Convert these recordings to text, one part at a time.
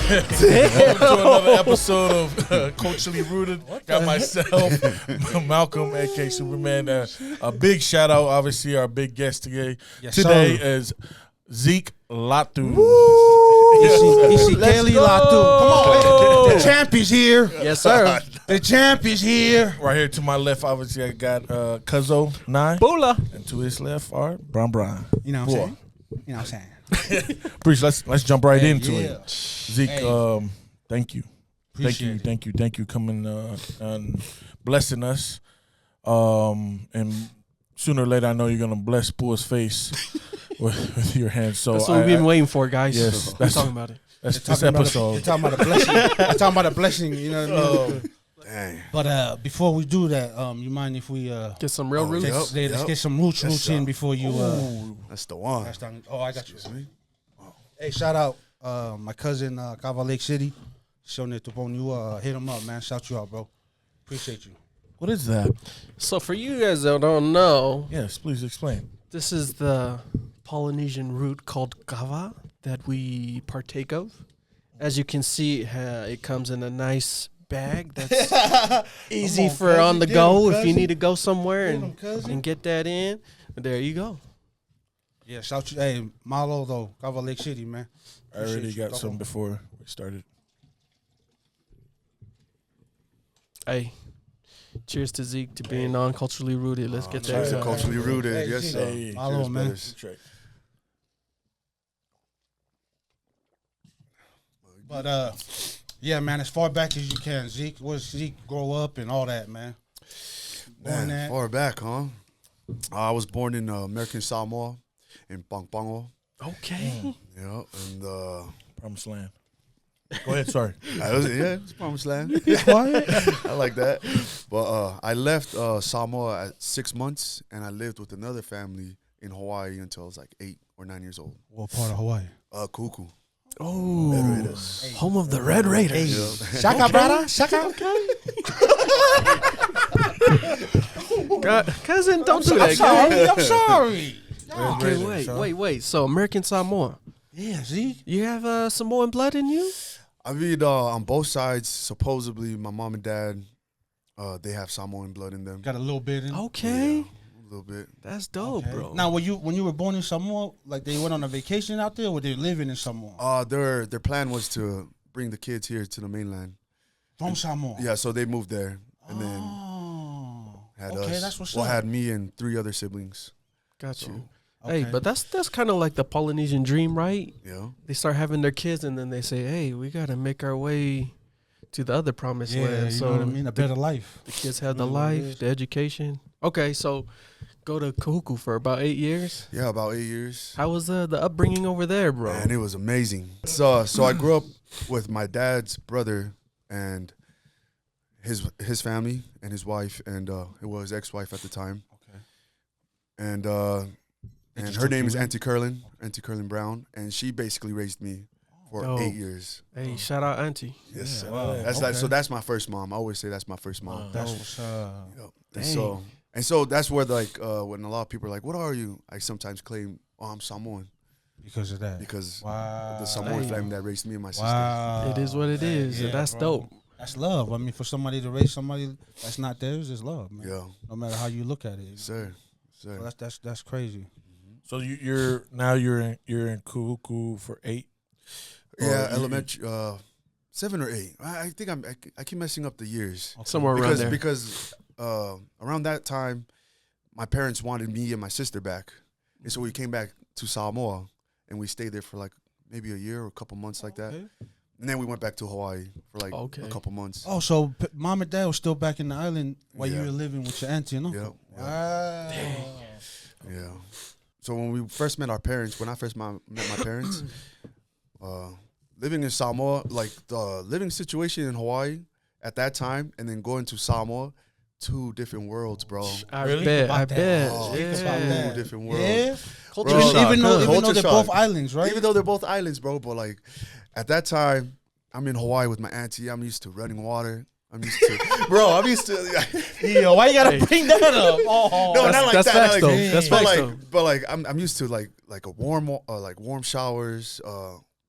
Welcome to another episode of Culturally Rooted. Got myself, Malcolm, a.k.a. Superman. A big shout out, obviously, our big guest today. Today is Zeke, Latu. Isi Kelly Latu. Come on, the champ is here. Yes, sir. The champ is here. Right here to my left, obviously, I got Cuzzo 9. Bula. And to his left are Brown. You know what I'm saying? You know what I'm saying? Preach, let's jump right into yeah. it. Zeke, thank you. Thank you coming and blessing us. And sooner or later, I know you're gonna bless Pooh's face with your hands. So that's what we've been waiting for, guys. Yes, we're talking about it. That's this episode. You're talking about a blessing. You're talking about a blessing. You know what I mean? Dang. But before we do that, you mind if we get some real roots? Let's get some roots in before you. That's the one. Oh, I got you. Hey, shout out my cousin Cava Lake City. Showing it upon you. Hit him up, man. Shout you out, bro. Appreciate you. What is that? So for you guys that don't know, Yes, please explain. this is the Polynesian root called kava that we partake of. As you can see, it comes in a nice bag that's easy for on the go if you need to go somewhere and get that in. But there you go. Yeah, shout you. Hey, Malo though, Cava Lake City, man. I already got some before we started. Hey, cheers to Zeke to being non-culturally rooted. Let's get Cheers to that. culturally rooted. Hey, Yes, sir. Hey, Malo, Cheers, man. brothers. But yeah, man, as far back as you can, Zeke. Where Zeke grow up and all that, man. Born Man, at- far back, huh? I was born in American Samoa, in Pampanga. Okay. Yeah, and Promised land. Go ahead, sorry. it's promised land. quiet. I like that. But I left Samoa at 6 months, and I lived with another family in Hawaii until I was like 8 or 9 years old. What part of Hawaii? Kuku. Oh, Red Raiders. home of the Red Raiders. Yeah. Shaka, brother. Shaka. Cousin, don't do that. guy. I'm sorry. Okay, wait. So American Samoa. Yeah, Zeke. You have Samoan blood in you? I mean, on both sides, supposedly, my mom and dad, they have Samoan blood in them. Got a little bit in. Okay. Yeah, a little bit. That's dope, Okay. bro. Now, when you were born in Samoa, like they went on a vacation out there, or they living in Samoa? Their plan was to bring the kids here to the mainland. From Samoa. Yeah, so they moved there and then had us. That's what's well, up. had me and 3 other siblings. Got you. Okay. Hey, but that's kind of like the Polynesian dream, right? Yeah. They start having their kids, and then they say, "Hey, we gotta make our way to the other promised Yeah, land." you So know what I mean? A better life. the kids have the Really what it life, is. the education. Okay, so go to Kahuku for about 8 years. Yeah, about 8 years. How was the upbringing over there, bro? And it was amazing. So I grew up with my dad's brother and his family and his wife and it was his ex-wife at the time. Okay. And just her took name you is in? Auntie Curlin Brown, and she basically raised me for Dope. 8 years. Hey, shout out Auntie. Yes, sir. wow. That's Okay. so that's my first mom. I always say that's my first mom. That's what's up. Yep. Dang. And so that's where like when a lot of people are like, "What are you?" I sometimes claim, "Oh, I'm Samoan," Because of that. because Wow. the Samoan Hey. family that raised me and my sister. Wow. It is what it is, and that's bro. dope. That's love. I mean, for somebody to raise somebody that's not theirs is love, man. Yeah, No matter how you look at it. yes, sir. Yes, sir. So that's crazy. So you're in Kuku for 8. Yeah, you- elementary, 7 or 8. I think I keep messing up the years Somewhere around there. because around that time, my parents wanted me and my sister back, and so we came back to Samoa, and we stayed there for like maybe a year or a couple months like that, Okay. and then we went back to Hawaii for like Okay. a couple months. Oh, so mom and dad was still back in the island while you Yeah. were living with your auntie and uncle. Yeah, Wow. yeah. So when we first met our parents, when I first met my parents, living in Samoa, like the living situation in Hawaii at that time, and then going to Samoa, 2 different worlds, bro. I Really? bet. About I that. bet. Oh, Speak yeah. about that. 2 different worlds. Yeah. Culture Bro, shock, Even huh? though Culture they're shock. both islands, right? Even though they're both islands, bro, but like at that time, I'm in Hawaii with my auntie. I'm used to running water. I'm used to, bro. I'm used to. Yeah, why you gotta Hey. bring that up? Oh, No, not like that's that. facts, not though. like, That's but facts, like, though. but like, I'm used to like a warm showers,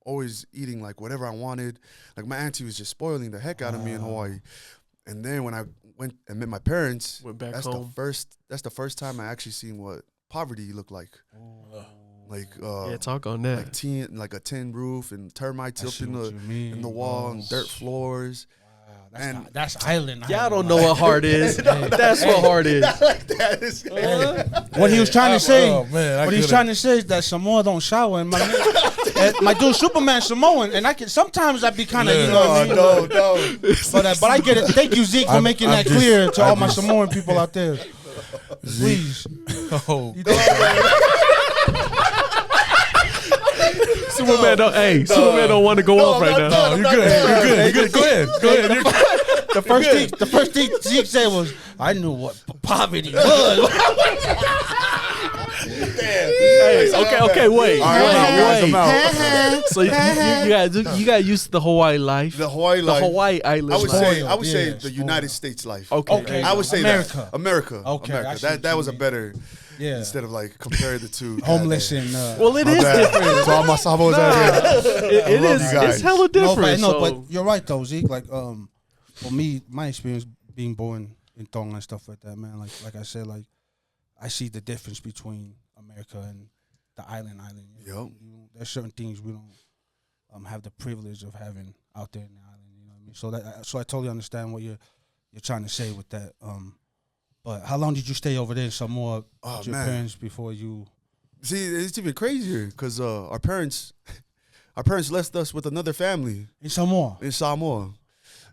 always eating like whatever I wanted. Like my auntie was just spoiling the heck out of me in Hawaii. And then when I went and met my parents, Went back that's home. That's the first time I actually seen what poverty looked like. Like Yeah, talk on that. like a tin roof and termites I up see in what you mean, the wall bro. and dirt floors. And That's island. Y'all don't know what hard is. That's what hard is. What he was trying to say. Oh, man, What he's trying to say is that Samoa don't shower, and my dude Superman Samoan, and I can sometimes I be kind of you know what I mean? No. But I get it. Thank you Zeke for making that clear to all my Samoan people out there. Please. Oh, Superman don't want to go off right now. no, you're good. Go ahead. The first thing Zeke said was, "I knew what poverty was." Hey, okay, wait. All right, I'm out. So you got used to the Hawaii life. The Hawaii life. Hawaii island I would life. say Yeah, the United States life. Okay. I would say America. that. America. Okay, I America. see what That you was a mean. better Yeah. instead of like compare the two. Homeless Goddamn. and Well, it My is bad. different. To all my Samoans out here. It love is. you guys. It's hella different. but you're right though, Zeke. Like for me, my experience being born in Tonga and stuff like that, man. Like I said, like I see the difference between America and the island. You know, there's certain things we don't have the privilege of having out there in the island. You know what I mean? So I totally understand what you're trying to say with that. But how long did you stay over there in Samoa with your parents before you? See, it's even crazier because our parents left us with another family In Samoa? in Samoa,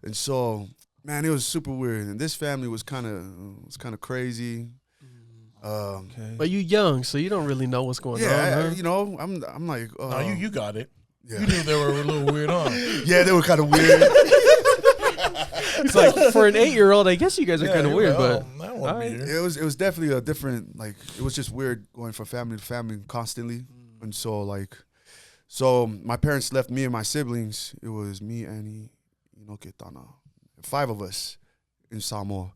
and so man, it was super weird. And this family was kind of crazy. Okay. But you young, so you don't really know what's going on. Huh? you know, I'm like, No, you got it. yeah. You knew they were a little weird, huh? Yeah, they were kind of weird. It's like for an 8-year-old, I guess you guys are kind of you weird, were, but I don't want to be here. It was definitely a different, like, it was just weird going from family to family constantly. And so my parents left me and my siblings. It was me, Annie, Ketana, 5 of us in Samoa.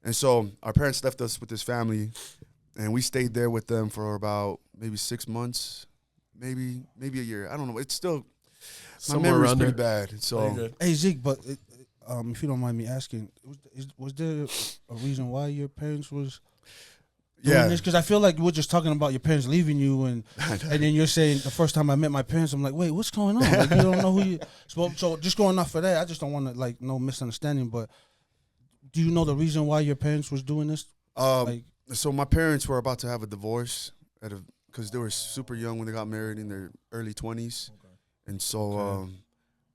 And so our parents left us with this family, and we stayed there with them for about maybe 6 months, maybe a year. I don't know. It's still, my somewhere memory's around pretty there. bad. So Hey Zeke, but if you don't mind me asking, was there a reason why your parents was doing this? Because I feel like we're just talking about your parents leaving you, and then you're saying the first time I met my parents, I'm like, wait, what's going on? Like, you don't know who you. So just going off of that, I just don't want to like no misunderstanding. But do you know the reason why your parents was doing this? So my parents were about to have a divorce because they were super young when they got married in their early 20s. And so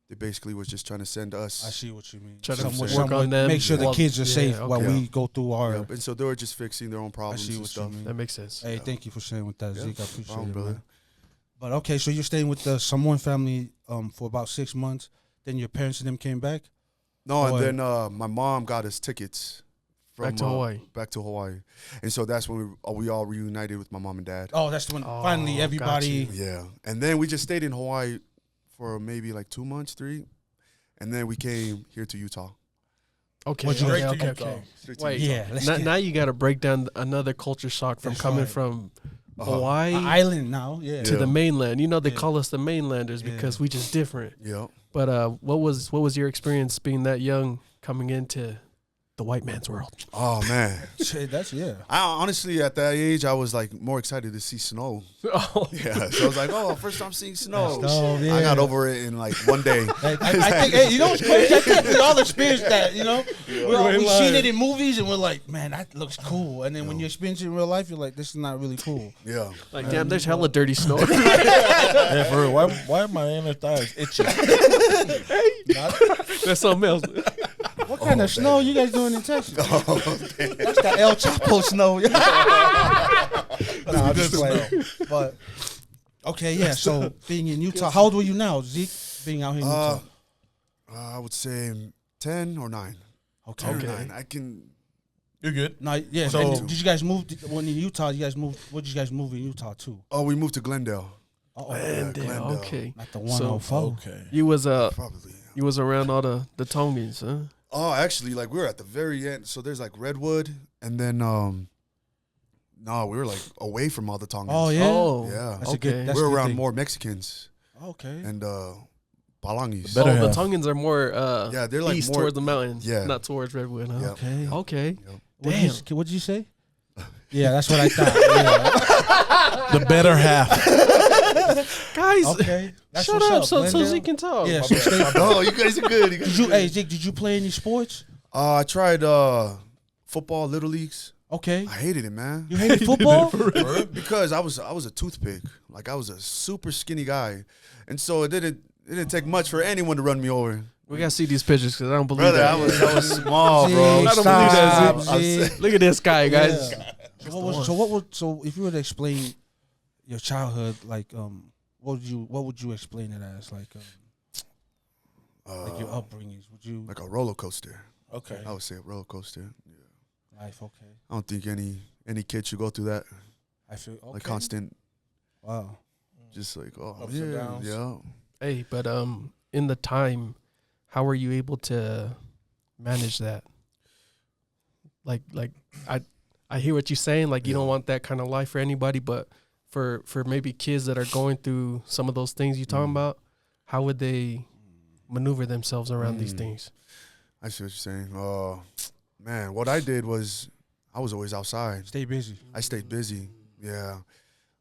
they basically was just trying to send us. I see what you mean. Try to Somewhere, work on them. make sure the kids are safe while okay. we go through our. Yep. And so they were just fixing their own I problems see and what stuff. you mean. That makes sense. Hey, thank you for sharing with that, Zeke. I appreciate Problem, it, brother. man. But okay, so you're staying with the Samoan family for about 6 months. Then your parents and them came back. No, Or- and then my mom got us tickets Back to Hawaii. Back to Hawaii, and so that's when we all reunited with my mom and dad. Oh, that's when finally everybody. got Yeah, and then we just stayed in Hawaii for maybe like 2 months, 3, and then we came here to Utah. Okay. What'd you Straight Okay. to Okay. Utah. Okay. Straight to Wait. Yeah, let's Now you got to break down another culture shock from That's coming right. from Uh-huh. Hawaii Island now, yeah. to the mainland. You know they Yeah. call us the mainlanders because we just different. Yeah. But what was your experience being that young coming into the white man's world? Oh man. That's I honestly, at that age, I was like more excited to see snow. Oh, Yeah, so I was like, "Oh, first time seeing snow." yeah. I got over it in like one day. I think, hey, you know what's crazy? I think we all experienced that, you know? We've seen it in movies and we're like, man, that looks cool. And then when you experience it in real life, you're like, this is not really cool. Yeah, like damn, there's hella dirty snow. Yeah, for real. Why are my inner thighs itching? That's something else. What kind of snow you guys doing in Texas? That's that El Chapo snow. Nah, I'm just playing. But, okay, yeah, so being in Utah, how old were you now, Zeke, being out here in Utah? I would say 10 or 9. 10 or 9. I can. You're good. No, yeah. So- And did you guys move when in Utah? You guys moved. What did you guys move in Utah to? Oh, we moved to Glendale. Glendale, okay. Not the 104. Okay. You was Probably. you was around all the Tongans, huh? Oh, actually, like we were at the very end. So there's like Redwood, and then we were like away from all the Tongans. Oh yeah. Oh, Yeah. That's a good. okay. That's we were a good around thing. more Mexicans. Okay. and Palangis. Better the half. Tongans are more They're like east more towards the mountains, Yeah. not towards Redwood. Huh? Yep, Okay. yep, Okay. yep. What did you say? Yeah, that's what I thought. The better half. Guys, Yeah. Okay. That's shut what's up so Glendale. Zeke can talk. Yeah. So stay, Oh, you guys are good. You guys did you? are good. Hey, Zeke, did you play any sports? I tried football, little leagues. Okay. I hated it, man. You hated football? Because I was a toothpick. Like I was a super skinny guy, and so it didn't take much for anyone to run me over. We gotta see these pictures because I don't believe Brother, that. I was small, bro. Zeke, I don't believe that, stop, Zeke. Zeke. Look at this guy, guys. Yeah. So if you were to explain your childhood, like what would you explain it as? Like your upbringings, would you Like a roller coaster. Okay. I would say a roller coaster. Yeah. life? Okay, I don't think any kid should go through that. I feel okay. Like constant, Wow. just like Ups and downs. yeah. Hey, but in the time, how were you able to manage that? Like I hear what you're saying. Like you don't want that kind of life for anybody, but for maybe kids that are going through some of those things you're talking about, how would they maneuver themselves around these things? I see what you're saying. Man, what I did was I was always outside. Stay busy. I stayed busy. Yeah,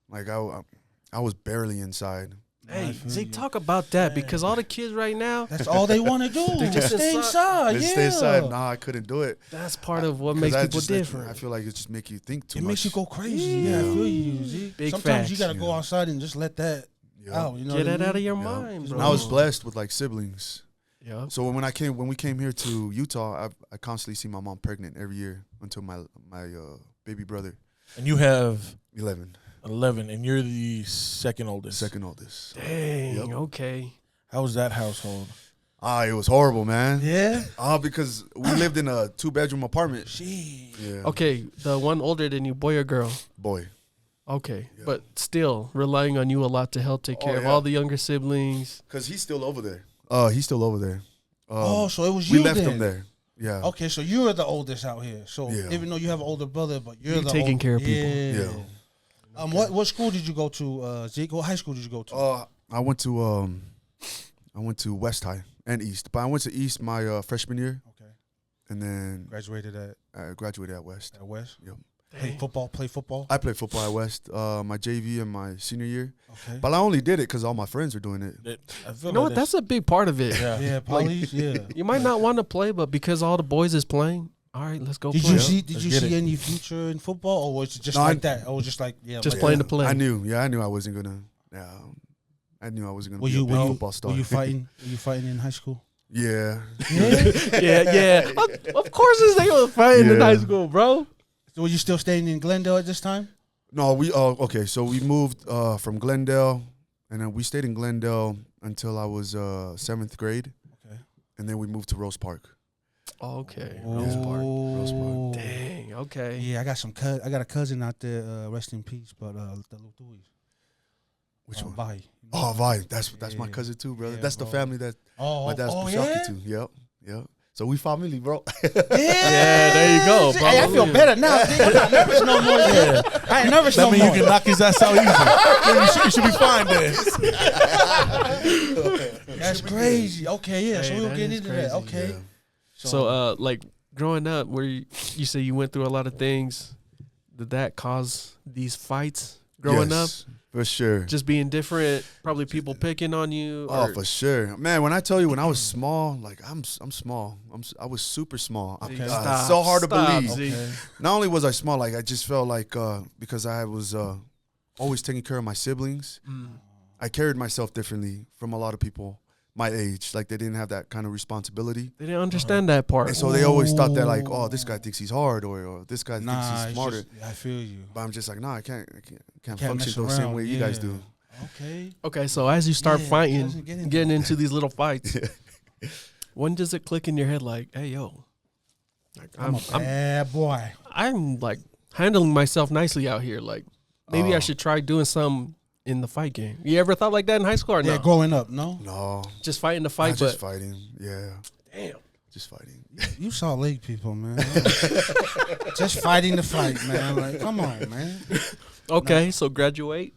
like I was barely inside. Hey, I feel Zeke, you. talk about that because all the kids right now, That's all they want to do. They're just Stay inside. inside. Just Yeah. stay inside. Nah, I couldn't do it. that's part of what 'Cause makes I people just let you- different. I feel like it just make you think too It much. makes you go crazy. Yeah, I feel you. Zeke. Big Sometimes you facts. gotta go outside and just let that Yeah. out. You know Get what I it mean? out of your Yeah. mind, And bro. I was blessed with like siblings. Yeah. So when we came here to Utah, I constantly see my mom pregnant every year until my baby brother, And you have 11, 11, and you're the second oldest. second oldest. Dang. Yep. Okay. How was that household? It was horrible, man. Yeah. Because we lived in a 2-bedroom apartment. Gee. Yeah. Okay. The one older than you, boy or girl? Boy. Okay. Yeah. But still relying on you a lot to help take care of yeah. all the younger siblings. Because he's still over there. He's still over there. So it was we you left then. him there. Yeah. Okay, so you're the oldest out here. So Yeah. even though you have an older brother, but you're You the taking care of people. Yeah. Yeah. What school did you go to, Zeke? What high school did you go to? I went to West High and East, but I went to East my freshman year, Okay. and then Graduated I graduated at West. at West. Yep. Play football. I played football at West my JV and my senior year, Okay. but I only did it because all my friends were doing it. I feel You know like what? That's a big part of it. yeah. Yeah, Polly's. Yeah. You might not want to play, but because all the boys is playing, all right, let's go Did play. you see? Did Let's you get see it. any future in football, or was it just No, like that? Or was it just like Just like playing that? to play. I knew I wasn't gonna. Yeah, I knew I wasn't gonna Were be you a big were you, football star. were you fighting? Were you fighting in high school? Yeah. yeah. Of course, they was fighting in Yeah. high school, bro. So were you still staying in Glendale at this time? No, we okay. So we moved from Glendale, and then we stayed in Glendale until I was 7th grade. Okay. And then we moved to Rose Park. Okay. Rose Park. Dang. Okay. Yeah, I got a cousin out there. Rest in peace, but the Latu. Which one? Bye. Oh, Vi. That's my Yeah. cousin too, brother. Yeah, That's the bro. family that Oh, my dad's oh Pashaki yeah? to. Yep. So we family, bro. Yeah, there you go, bro. Hey, I feel better now. Dude. I'm not nervous no more. Yeah. I ain't nervous That no means more. you can knock his ass out easy. Yeah, you should be fine then. That's crazy. Okay, yeah. Hey, So we'll that get is into crazy. that. Okay. Yeah. So, like growing up, where you say you went through a lot of things, did that cause these fights growing Yes, for sure. up? Just being different, probably people picking on you. Oh, or- for sure, man. When I tell you, when I was small, like I'm small. I was super small. Zeke, Okay. stop, So hard to stop, believe. Zeke. Okay. Not only was I small, like I just felt like because I was always taking care of my siblings, I carried myself differently from a lot of people my age. Like they didn't have that kind of responsibility, They didn't understand that part. and so they always thought that like, oh, this guy thinks he's hard, or this guy thinks Nah, he's it's smarter. just- I feel you. But I'm just like, nah, I can't Can't function mess the same around, way you guys yeah. do. Okay. Okay, so as you start Yeah, fighting, doesn't get into getting that. into these little fights, when does it click in your head like, hey, yo, like, I'm a bad boy. I'm like handling myself nicely out here. Like maybe I Oh. should try doing some in the fight game. You ever thought like that in high school or Yeah, no? growing up, no. No, Just fighting the not fight, just but fighting. Yeah, damn. Just fighting. You Salt Lake people, man. Just fighting the fight, man. Like, come on, man. Okay, so graduate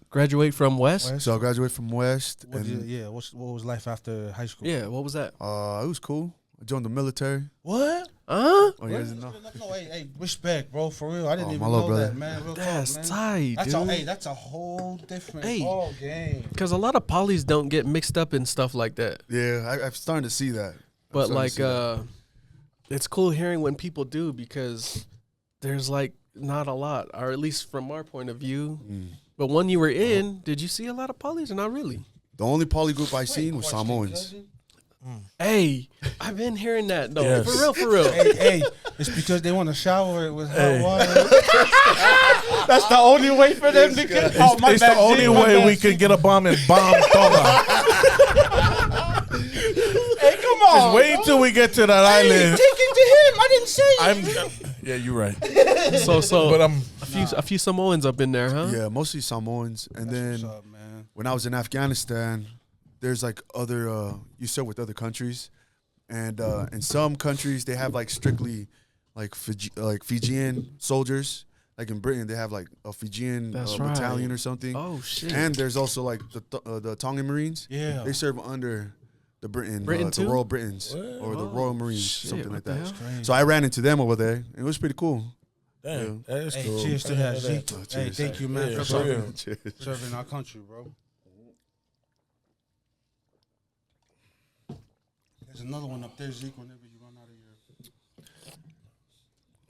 from West. So I graduated from West. What was life after high school? Yeah, what was that? It was cool. I joined the military. What? Huh? Oh, you guys didn't know? No, hey, respect, bro, for real. I didn't even my little know brother. that, man. Real That's talk, man. tight, dude. That's a whole different Hey. ball game. Because a lot of polys don't get mixed up in stuff like that. Yeah, I'm starting to see that. But like, it's cool hearing when people do, because there's like not a lot, or at least from our point of view. But when you were in, did you see a lot of polys or not really? The only poly group I seen was Samoans. Hey, I've been hearing that though. Yes. For real. Hey, it's because they want to shower it with hot water. That's the only way for them to get. It's the only way we can get a bomb and bomb Tonga. Hey, come on. Just wait until we get to that Hey, island. take it to him. I didn't say it. Yeah, you're right. So But I'm a few Samoans up in there, huh? Yeah, mostly Samoans. And then What's up, man? when I was in Afghanistan, there's like other you serve with other countries, and in some countries they have like strictly like Fijian soldiers. Like in Britain, they have like a Fijian battalion or something. Oh shit! And there's also like the Tongan Marines. Yeah. They serve under the Britain the too? Royal Britons or the Royal Marines, shit, something what like the that. hell? So I ran into them over there. It was pretty cool. damn. That is Hey, cool. cheers to that, Zeke. Oh, Hey, cheers. thank you, man, Yeah, for for real. serving our country, bro. There's another one up there, Zeke, whenever you run out of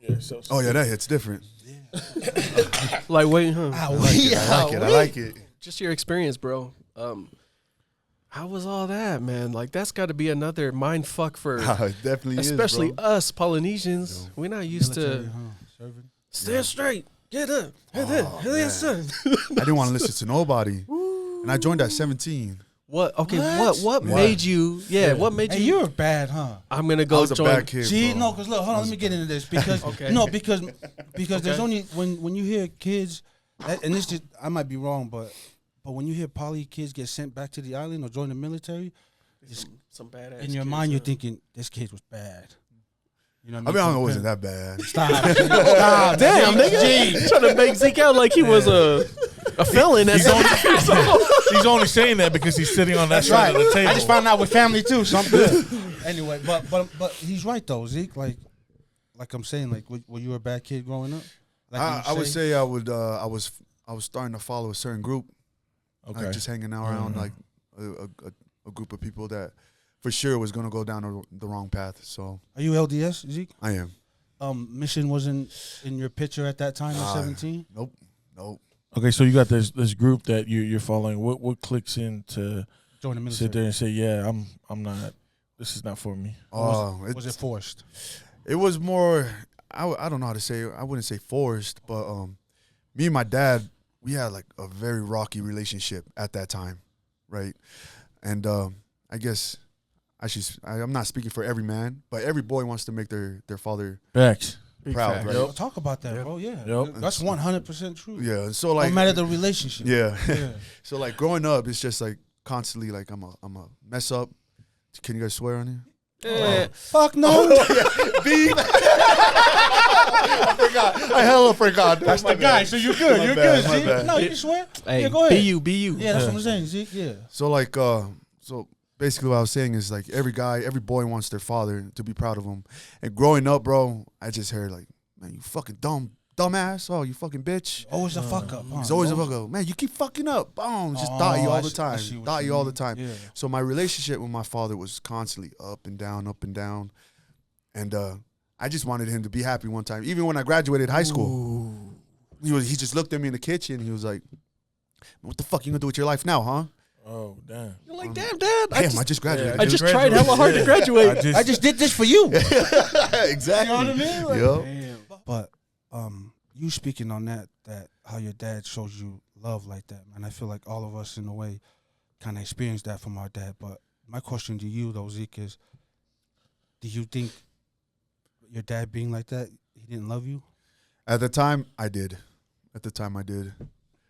your... Yeah, so Oh yeah, that hits different. Like, wait, huh? I like it. Just your experience, bro. How was all that, man? Like, that's got to be another mind fuck for, It definitely especially is, bro. us Polynesians. We're not used Military, to serving. stand straight, get up, man. son. I didn't want to listen to nobody, and I joined at 17. What? Okay, What? what Yeah. made you? Yeah, what made Hey, you? you're bad, huh? I'm gonna I go was a join. bad kid. See, bro. no, because look, hold on, let me get into this because Okay. no, because there's Okay. only when you hear kids, and this just I might be wrong, but when you hear poly kids get sent back to the island or join the military, Some badass. in your mind you're thinking this kid was bad. You know I what mean, I know it wasn't that bad. Stop, stop, Damn, nigga, trying to make Zeke out like he was a felon. He's only saying that because he's sitting on that That's side right. of the table. I just found out with family too, so I'm good. Anyway, but he's right though, Zeke. Like I'm saying, like were you a bad kid growing up? Like I would say I would. I was starting to follow a certain group. Okay. Like just hanging out around like a group of people that for sure was gonna go down the wrong path. So Are you LDS, Zeke? I am. Mission wasn't in your picture at that time at 17. Nope. Okay, so you got this group that you're following. What clicks in to Join the military. sit there and say, yeah, I'm not. This is not for me. Was it forced? It was more. I don't know how to say. I wouldn't say forced, but me and my dad, we had like a very rocky relationship at that time, right? And I guess I'm not speaking for every man, but every boy wants to make their father Facts. proud, facts. right? Well, talk about that, bro. Yeah, Yep. that's 100% true. Yeah. And so like, No matter the relationship. yeah. Yeah. So like growing up, it's just like constantly like I'm a mess up. Can you guys swear on here? Fuck no. Beep. I forgot. I hella forgot. That's the guy. So you're good. My You're bad, good, my Zeke. bad. No, you can swear. Hey, Yeah, go ahead. be you. Yeah, that's what I'm saying, Zeke. Yeah. So like so basically what I was saying is like every boy wants their father to be proud of him. And growing up, bro, I just heard like, man, you fucking dumbass. Oh, you fucking bitch. Always a fuck up. Huh? It's always a fuck up. Man, you keep fucking up. Boom. Just dot you all the time. see what Dot you all the time. Yeah. So my relationship with my father was constantly up and down, up and down. And I just wanted him to be happy one time. Even when I graduated high school, he just looked at me in the kitchen. He was like, what the fuck you gonna do with your life now, huh? Oh, damn. You're like, damn, Dad. Damn, I just graduated. I just tried hella hard to graduate. I just did this for you. Exactly. You know what I mean? Like, Yup. Damn. But you speaking on that how your dad shows you love like that, man. I feel like all of us in a way kind of experienced that from our dad. But my question to you though, Zeke, is do you think your dad being like that, he didn't love you? At the time, I did.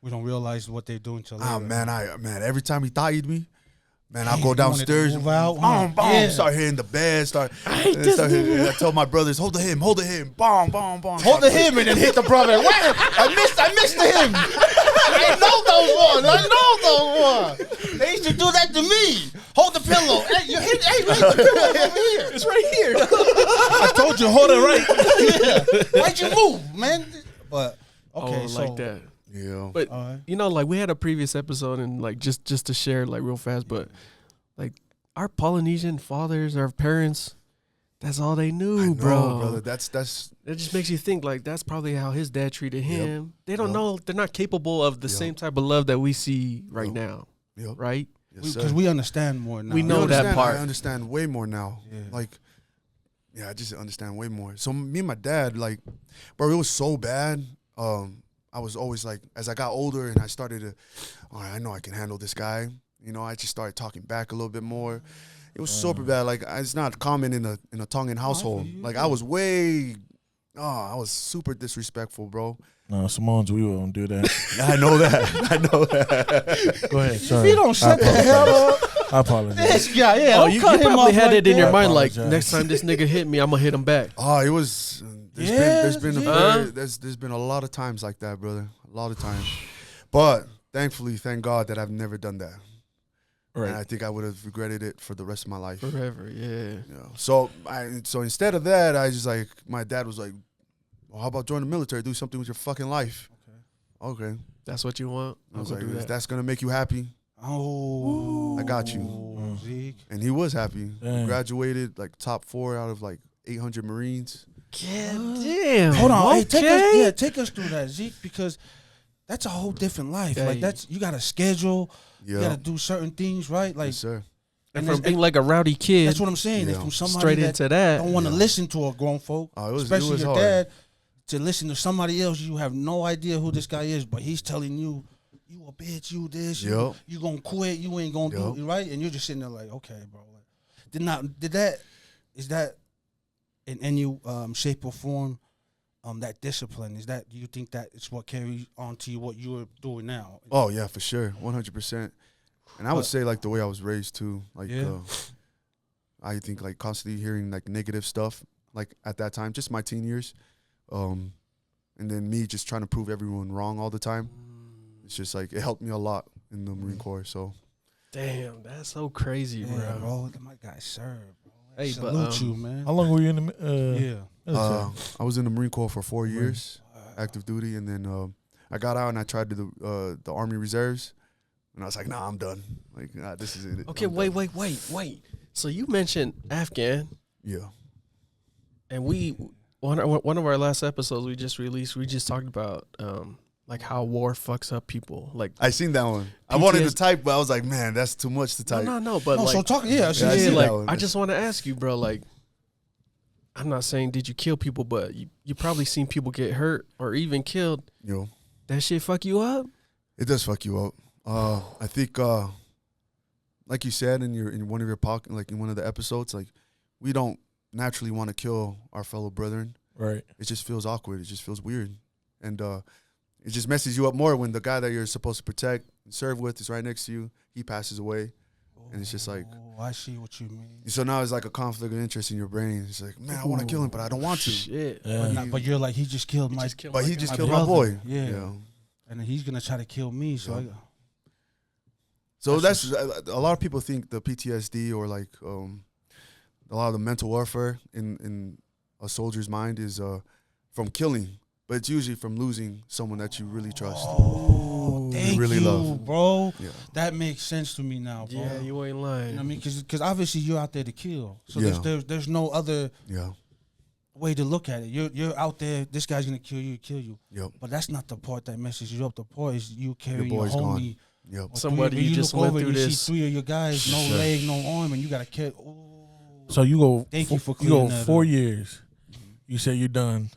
We don't realize what they're doing till later. Man, every time he thought me, Man, I'll go downstairs, move out, boom, boom, yeah. start hitting the bed, this I tell my brothers, hold the him, boom, boom, boom. Hold the him and then hit the brother. Wait, I missed the him. I know those ones. They used to do that to me. Hold the pillow. Hey, the pillow over here. It's right here. I told you, hold it right. Yeah. Why'd you move, man? But okay, so like that. Yeah. But All right. you know, like we had a previous episode, and like just to share like real fast, but like our Polynesian fathers, our parents, that's all they knew, I know, bro. brother. That's It just makes you think like that's probably how his dad treated him. They don't Yep. know. They're not capable of the same type of love that we see right now, Yep. right? Yes, Because sir. we understand more now. We know You that understand? part. I understand way more now. Yeah. Like, yeah, I just understand way more. So me and my dad, like, bro, it was so bad. I was always like, as I got older and I started to, all right, I know I can handle this guy. You know, I just started talking back a little bit more. It was super bad. Like, it's not common in a Tongan household. Like, I was I was super disrespectful, bro. No, Simone's, we won't do that. I know that. Go ahead. If Sorry. you don't shut the hell up, I apologize. this guy, yeah, Oh, don't you cut him probably off had like it in your that. mind like Apologize. next time this nigga hit me, I'm gonna hit him back. Oh, it was. There's been a there's been a lot of times like that, brother. A lot of times, but thankfully, thank God that I've never done that. Right. And I think I would have regretted it for the rest of my life. Forever, yeah. Yeah. So instead of that, I just like my dad was like, "Well, how about join the military? Do something with your fucking life." Okay. That's what you want. I was I'll like, go do if that. that's gonna make you happy, Oh, I got you. Zeke. and he was happy. Dang. Graduated like top 4 out of like 800 Marines. God damn. Hold on, hey, Okay. take us through that, Zeke, because that's a whole different life. Yeah, Like you got a schedule, you Yeah. got to do certain things, right? Like Yes, sir. And and from being like a rowdy kid, that's what I'm saying. Yeah. It's from somebody straight that into that. don't want to Yeah. listen to a grown folk, Oh, it was especially your hard. dad, to listen to somebody else. You have no idea who this guy is, but he's telling you, you a bitch, you this, Yup. you gonna quit, you ain't gonna Yup. do it, right? And you're just sitting there like, okay, bro. Like, is that in any shape or form, that discipline? Do you think that it's what carries on to you, what you're doing now? Oh yeah, for sure, 100%. And I would say like the way I was raised too. Like I think like constantly hearing like negative stuff. Like at that time, just my teen years, and then me just trying to prove everyone wrong all the time. It's just like it helped me a lot in the Marine Corps. So Damn, that's so crazy, Yeah, bro. bro. My guy served, bro. Hey, but, Salute you, man. How long were you in the Yeah. military? I was in the Marine Corps for 4 years, active duty, and then I got out and I tried to do the Army Reserves, and I was like, nah, I'm done. Like, nah, this is it. Okay, I'm wait. done. So you mentioned Afghan, Yeah. and one of our last episodes we just released, we just talked about like how war fucks up people. Like I seen that one. I wanted to PTSD. type, but I was like, man, that's too much to type. no, but No, like so talk. Yeah, Yeah, I yeah, see like that one. I just want to ask you, bro. Like, I'm not saying did you kill people, but you probably seen people get hurt or even killed. You know, That shit fuck you up. it does fuck you up. I think, like you said in one of your in one of the episodes, like we don't naturally want to kill our fellow brethren. Right. It just feels awkward. It just feels weird, and it just messes you up more when the guy that you're supposed to protect and serve with is right next to you. He passes away, and it's just like. Oh, I see what you mean. So now it's like a conflict of interest in your brain. It's like, man, I want to kill him, but I don't want to. Shit. Yeah. But you're like, he just killed my. But he just my killed my brother. boy. Yeah. And he's gonna try to kill me. So Yeah. So that's a lot of people think the PTSD or like a lot of the mental warfare in a soldier's mind is from killing, but it's usually from losing someone that you really trust. Oh, thank really you, love. bro. Yeah. That makes sense to me now, bro. Yeah, you ain't You lying. know what I mean? Because obviously you're out there to kill. So Yeah. there's no other Yeah. way to look at it. You're out there. This guy's gonna kill you. Yep. But that's not the part that messes you up. The part is you carrying your boy's gone. homie. Yep. or Somebody three- you when just look went over, through you this. see 3 of your guys, no Sure. leg, no arm, and you gotta kill. Ooh. So you go. Thank you for You go clearing that 4 up. years. You say you're done.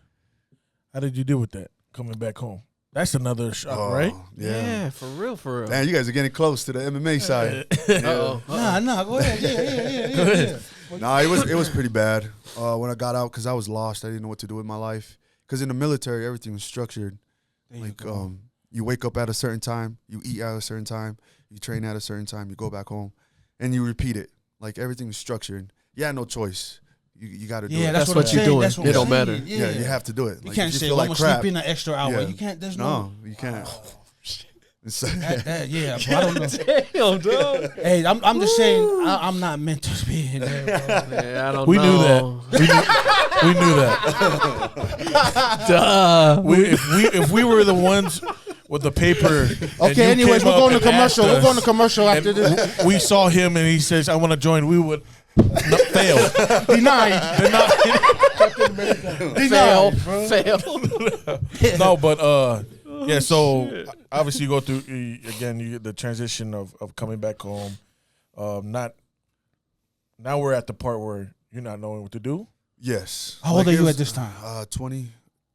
How did you deal with that coming back home? That's another shock, right? Yeah, for real. Man, you guys are getting close to the MMA side. Uh-oh. Nah, go ahead. Yeah. Nah, it was pretty bad when I got out because I was lost. I didn't know what to do with my life. Because in the military, everything was structured. There you Like go. you wake up at a certain time, you eat at a certain time, you train at a certain time, you go back home, and you repeat it. Like everything's structured. You had no choice. You got to do it. Yeah, That's what you're doing. It don't matter. Yeah, you have to do it. You Like, can't if you say, feel well, I'm like going to crap. sleep in an extra hour. Yeah. You can't. There's No, you can't. It's- Yeah, bro, I don't know. Damn, dog. Hey, I'm just saying, I'm not meant to be in there, bro. Yeah, I don't We knew know. that. We knew that. Duh. If we were the ones with the paper. Okay, anyways, we're going to commercial. We're going to commercial after this. We saw him and he says, "I want to join." We would fail. Denied. Fail. No, but yeah. So obviously, you go through again. You get the transition of coming back home. Not now we're at the part where you're not knowing what to do. Yes. How old are it you was, at this time? 20.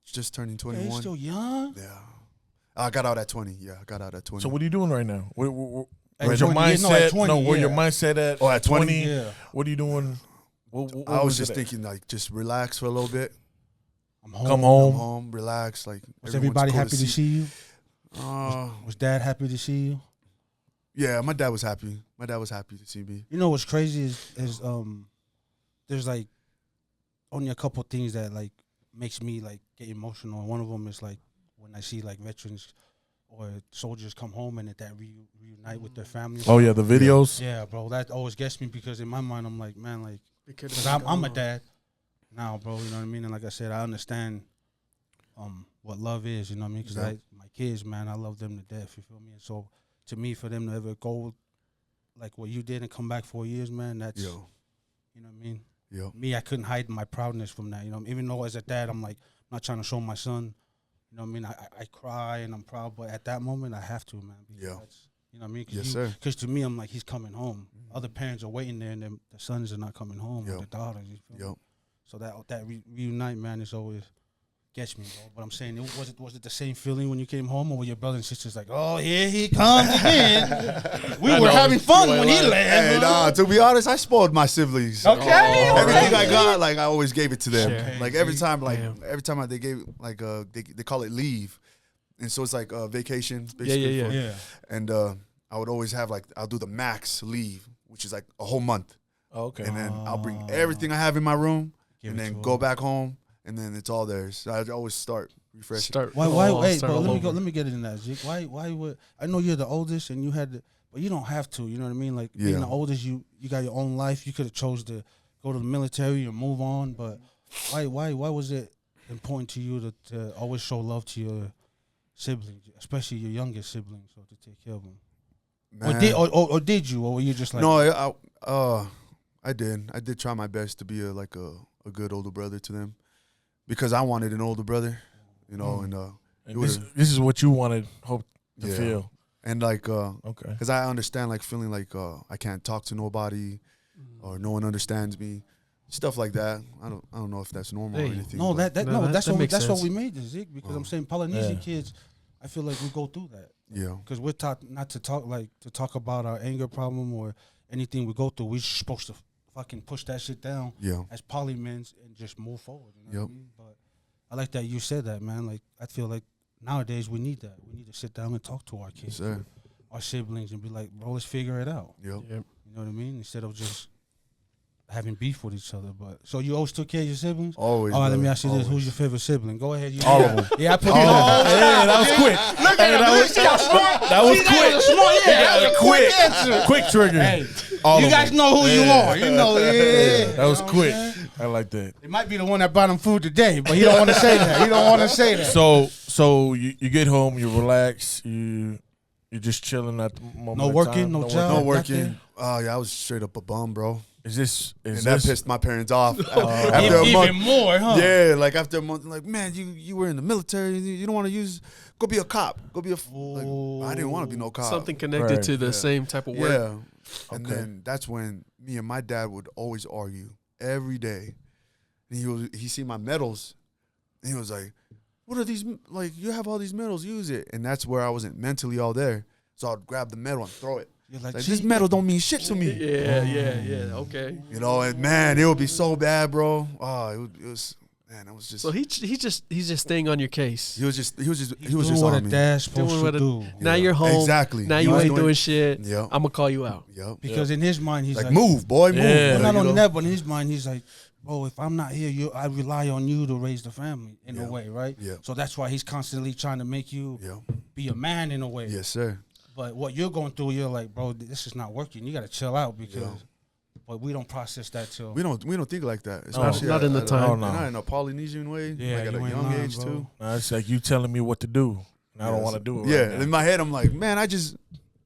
Just turning Yeah, 21. you're still young. Yeah. I got out at 20. Yeah, I got out at 20. So what are you doing right now? At Where's your 20, yeah, no, mindset? at 20, where your yeah. mindset at? Oh, at 20? Yeah. What are you doing? What I was it just at? thinking, like, just relax for a little bit. I'm home. Come Come home. home, relax. Like, Was everyone's everybody cool happy to see you? Uh, Was Dad happy to see you? yeah, my dad was happy. My dad was happy to see me. You know what's crazy is there's like only a couple things that like makes me like get emotional. And one of them is like when I see like veterans or soldiers come home and that reunite with their families. Oh yeah, the videos. Yeah, bro, that always gets me because in my mind I'm like, man, like, Because because I'm a dad now, bro. You know what I mean? And like I said, I understand what love is. You know what I mean? Because Yeah. my kids, man, I love them to death. You feel me? And so to me, for them to ever go like what you did and come back 4 years, man, that's Yo, you know what I mean. yo. Me, I couldn't hide my proudness from that. You know, even though as a dad, I'm like not trying to show my son. You know what I mean? I cry and I'm proud, but at that moment, I have to, man. because Yeah. that's- You know what I mean? Yes, sir. Because to me, I'm like, he's coming home. Other parents are waiting there, and then the sons are not coming home. Yo. Or the daughters. You feel me? Yo. So that reunite, man, is always gets me, bro. But I'm saying, was it the same feeling when you came home, or were your brothers and sisters like, oh, here he comes again? We were having fun when he Hey, left. nah, to be honest, I spoiled my siblings. Okay. Everything I got, like I always gave it to them. Sure. Like every time, Damn. they gave like they call it leave, and so it's like vacation. Yeah, Basically yeah, for- Yeah. And I would always have like I'll do the max leave, which is like a whole month, Oh, okay. and then I'll bring everything I have in my room, Give and it then to go 'em. back home, and then it's all theirs. So I always start refreshing. Start. Why? Oh, Hey, start bro. all Let me go. over. Let me get into that, Zeke. Why would I know you're the oldest and you had, but you don't have to. You know what I mean? Like being Yeah. the oldest, you got your own life. You could have chose to go to the military and move on, but why was it important to you to always show love to your siblings, especially your youngest siblings, or to take care of them? Or Man. did you, or were you just like No, I did. I did try my best to be a good older brother to them, because I wanted an older brother, you know, And it this would've- is what you wanted, hope to Yeah. feel. and like Okay. because I understand like feeling like I can't talk to nobody or no one understands me, stuff like that. I don't know if that's normal or Hey, anything. no, but that's that what makes that's what sense. we made this, Zeke, because I'm saying Polynesian Yeah. kids, I feel like we go through that. yeah, Because we're taught not to talk about our anger problem or anything we go through. We're supposed to fucking push that shit down yeah, as polymens and just move forward. You know what Yep. I mean? But I like that you said that, man. Like I feel like nowadays we need that. We need to sit down and talk to our yes, kids, sir. our siblings, and be like, bro, let's figure it out. Yep. Yep. You know what I mean? Instead of just having beef with each other. But so you always took care of your siblings? Always. All right, let me brother, ask you this: always. who's your favorite sibling? Go ahead. All of them. Yeah, I put All you of on. them. Yeah, that was quick. Look at him. That was quick. That was a quick answer. Quick trigger. Hey, All you of guys them. know who you Yeah. are. You know, yeah. That was You know what quick. I'm saying? I like that. It might be the one that brought him food today, but he don't want to say that. He don't want to say that. So you get home, you relax, you're just chilling at the moment. No in working, time, no job. No Nothing. working. Yeah, I was straight up a bum, bro. Is this And that pissed my parents off. After a Even month, more, huh? yeah, like after a month, like, man, you were in the military. You don't want to go be a cop. Go be a. Like, I didn't want to be no cop. Something connected Right. to the Yeah. same type of work. Yeah. And Okay. then that's when me and my dad would always argue every day. And he see my medals, and he was like, "What are these? Like, you have all these medals, use it." And that's where I wasn't mentally all there. So I'd grab the medal and throw it. You're like, Like, this medal don't mean shit to me. Yeah. Okay. You know, and man, it would be so bad, bro. Oh, it man, that was just. So he's just staying on your case. He was just doing what a on me. dad's supposed to do. Now you're home. Exactly. Now He you was ain't doing shit. Yep. I'm gonna call you out. Yep. Because in his mind, he's Like, like, move, boy, move. Yeah. well, not You only know? that, but in his mind, he's like, bro, if I'm not here, I rely on you to raise the family in a way, right? Yeah. So that's why he's constantly trying to make you be a man in a way. Yes, sir. But what you're going through, you're like, bro, this is not working. You got to chill out because, but we don't process that till. We don't think like that. Not in the time. Not in a Polynesian way. Yeah, like at you a ain't young lying, age bro. too. Nah, it's like you telling me what to do, and I don't want to do it. Yeah, right now. in my head, I'm like, man, I just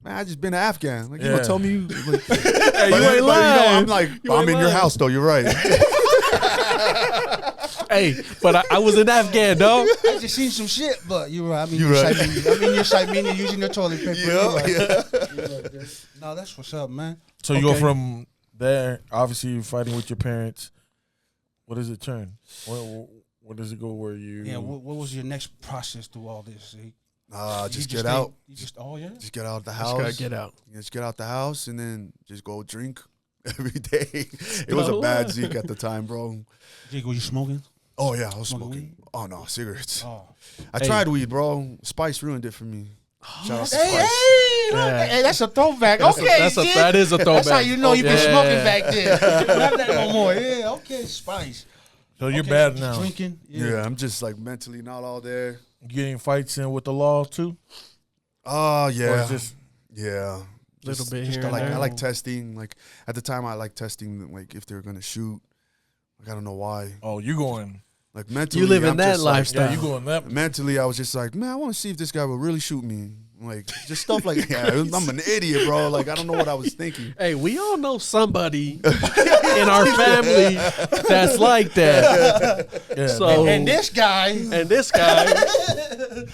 been to Afghan. Like, you Yeah. gonna tell me? Like, Hey, but you ain't lying. I'm like, You I'm ain't in your lying. house though. You're right. Hey, but I was in Afghan, dog. I just seen some shit, but you're right. I mean, You're you're right. Shimini using your toilet paper. You're right. yeah. No, that's what's up, man. So you go from there. Obviously, you're fighting with your parents. What does it turn? Where does it go? Where you? Yeah, what was your next process through all this? Zeke? Just You get out. You just yeah. Just get out the Just house. gotta get out. Just get out the house and then just go drink every day. It was a bad Zeke at the time, bro. Jake, were you smoking? Oh yeah, I was Smoking smoking. Oh no, cigarettes. Oh, I tried weed, bro. Spice ruined it for me. Shout out to hey, Spice. Yeah. hey, that's a throwback. That is a throwback. That's how you know you've been Yeah. smoking back then. You don't have that no more. Yeah, okay, Spice. So you're Okay, bad just now. Drinking. Yeah, I'm just like mentally not all there. Getting fights in with the law too. Oh Or yeah, it's just Little bit just here and like there. I like testing. Like at the time, I like testing. Like if they're gonna shoot. Like I don't know why. you going? Like mentally, You live in I'm that just like- lifestyle. Yeah, you going that? mentally, I was just like, man, I want to see if this guy will really shoot me. Like just stuff like, yeah, I'm an idiot, bro. Like I don't know what I was thinking. Hey, we all know somebody in our family that's like that. Yeah. So And this guy.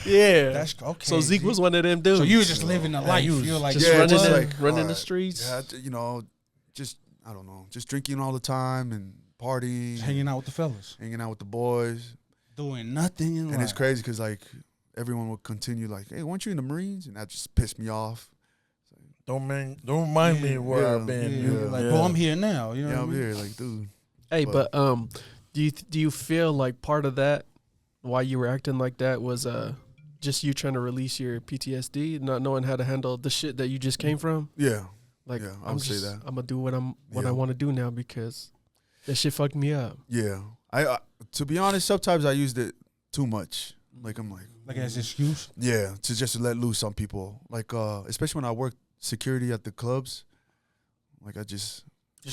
yeah. That's okay. So Zeke was one of them dudes. So you was just living the life. You're like, just Yeah, running, just in, like, running the alright, streets. Yeah, you know, just I don't know, just drinking all the time and partying, hanging out with the fellas, hanging out with the boys, doing nothing in and life. it's crazy because like everyone would continue like, hey, weren't you in the Marines? And that just pissed me off. Don't remind me where Yeah, I've been. Yeah, Yeah. like, bro, I'm here now. You know Yeah, what I I'm mean? here, like, dude. Hey, But- but do you feel like part of that, why you were acting like that, was just you trying to release your PTSD, not knowing how to handle the shit that you just came from? Yeah, Like, Yeah, I I'm would say just, that. I'm gonna do what I Yeah. want to do now because that shit fucked me up. yeah. I to be honest, sometimes I used it too much. Like I'm like, Like as an excuse. yeah, to just let loose on people. Like especially when I worked security at the clubs. Like I just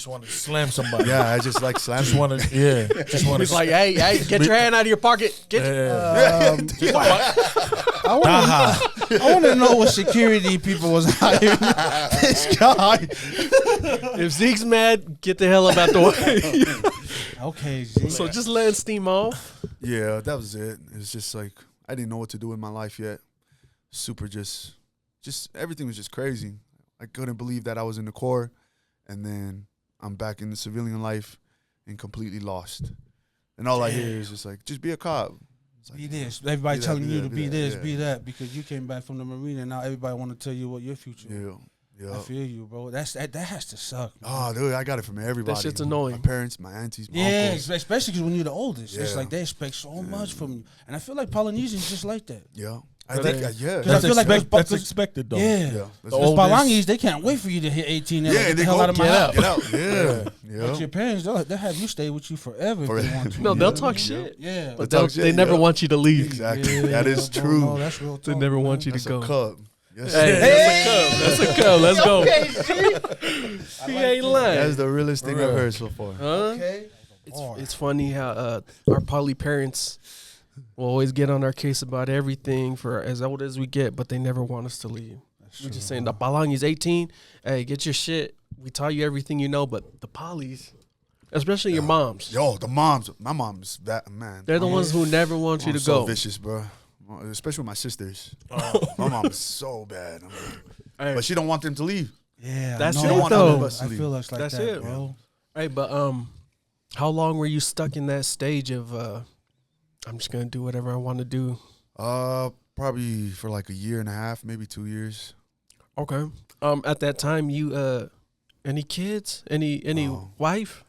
want to slam somebody. yeah, I just like slam. Just want to Just want It's to like, hey, get your hand out of your pocket. Get I want to know what security people was hiring this guy. if Zeke's mad, get the hell up out the way. Okay, Zeke. So just letting steam off. Yeah, that was it. It's just like I didn't know what to do in my life yet. Super just everything was just crazy. I couldn't believe that I was in the Corps and then I'm back in the civilian life and completely lost. And all I hear is just like, just be a cop. It's like, Be this. Everybody Be that, telling be you that, to be be that, this, yeah. be that, because you came back from the Marine and now everybody want to tell you what your future is. Yeah, I yeah. feel you, bro. That has to suck. Man. Oh, dude, I got it from everybody. shit's annoying. My parents, my aunties, my Yeah, uncles. especially because when you're the oldest, it's Yeah. like they expect so much from you, and I feel like Polynesians just like that. Yeah. I But think, they- yeah. Because I feel like that's because- expected though. Yeah, Yeah. The because oldest- Balangis, they can't wait for you to hit 18. They're like, Yeah, get they the hell go out of my get house. out. Get out. Yeah. But Yeah. your parents, they'll have you stay with you forever if they Forever. want to. No, you they'll know? talk shit. Yeah, But They talk they shit, never yeah. want you to leave. Exactly. Yeah, That is bro, true. No, that's real They talk, never man. want you to That's go. a cub. Yes, Hey, sir. that's a cub. Let's go. He ain't lying. That's the realest thing I've heard so far. Huh? Okay. It's funny how our poly parents will always get on our case about everything for as old as we get, but they never want us to leave. We're just saying the Palangi's 18. Hey, get your shit. We taught you everything you know, but the polys, especially your moms, Yo, the moms. My mom's that man. they're the ones who never want you I'm to so go. vicious, bro. Especially with my sisters. My mom is so bad. I'm like, Hey, but she don't want them to leave. Yeah, That's I it, know. I though. feel- I feel like That's that, it. bro. hey, but how long were you stuck in that stage of I'm just gonna do whatever I want to do? Probably for like a year and a half, maybe 2 years. Okay. At that time, you any kids? Any No. wife?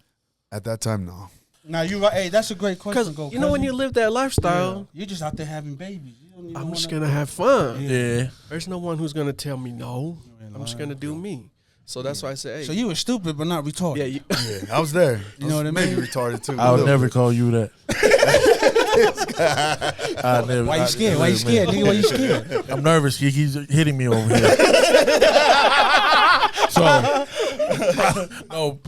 At that time, no. Now you right. Hey, that's a great question. Because you know when you live that lifestyle, you're just out there having babies. I'm just gonna have fun. Yeah. There's no one who's gonna tell me no. I'm just gonna do me. So that's why I say, hey. So you were stupid, but not retarded. Yeah, Yeah, I was there. You know what I Maybe mean? retarded too. I would never call you that. Why you scared? Why you scared, nigga? Why you scared? I'm nervous. He keeps hitting me over here.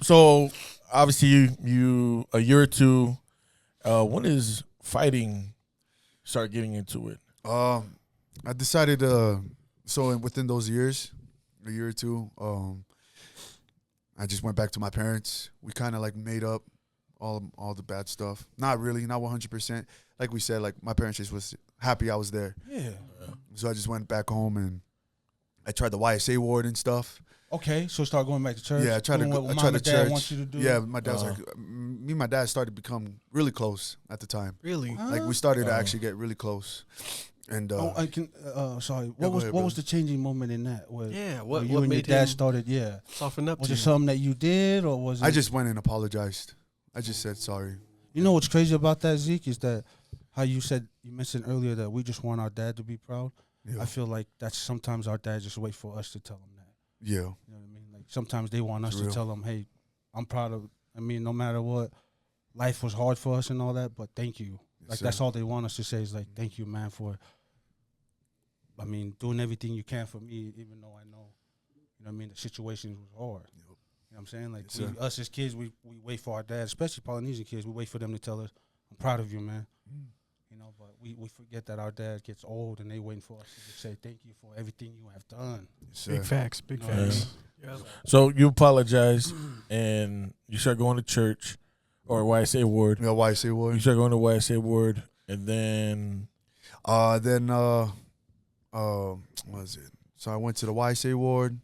So obviously you a year or two. When is fighting start getting into it? I decided so within those years, a year or two, I just went back to my parents. We kind of like made up all the bad stuff. Not really, not 100%. Like we said, like my parents just was happy I was there. Yeah. So I just went back home and I tried the YSA ward and stuff. Okay, so start going back to church. Yeah, I tried to doing go. what I mom tried and to dad church. want you to do. Yeah, my dad's like, me and my dad started to become really close at the time. really? Like we started to actually get really close. And I can. Sorry. go What ahead, was the changing moment in that? Yeah, where what you and your made dad him started? Yeah. soften up Was to it you? something that you did, or was it? I just went and apologized. I just said sorry. You know what's crazy about that, Zeke, is that how you mentioned earlier that we just want our dad to be proud. Yeah. I feel like that's sometimes our dad just wait for us to tell them that. Yeah. You know what I mean? Like sometimes they want us It's to real. tell them, "Hey, I'm proud of." I mean, no matter what, life was hard for us and all that, but thank you. Yes, Like sir. that's all they want us to say is like, "Thank you, man, for." I mean, doing everything you can for me, even though I know, you know what I mean, the situations was hard. Yep. You know what I'm saying? Like Yes, sir. us as kids, we wait for our dad, especially Polynesian kids, we wait for them to tell us, "I'm proud of you, man." You know, but we forget that our dad gets old and they waiting for us to just say thank you for everything you have done. Yes, sir. Big facts, big You know what I facts. mean? So you apologize and you start going to church or YSA ward. Yeah, YSA You ward. start going to YSA ward, and then What was it? So I went to the YSA ward,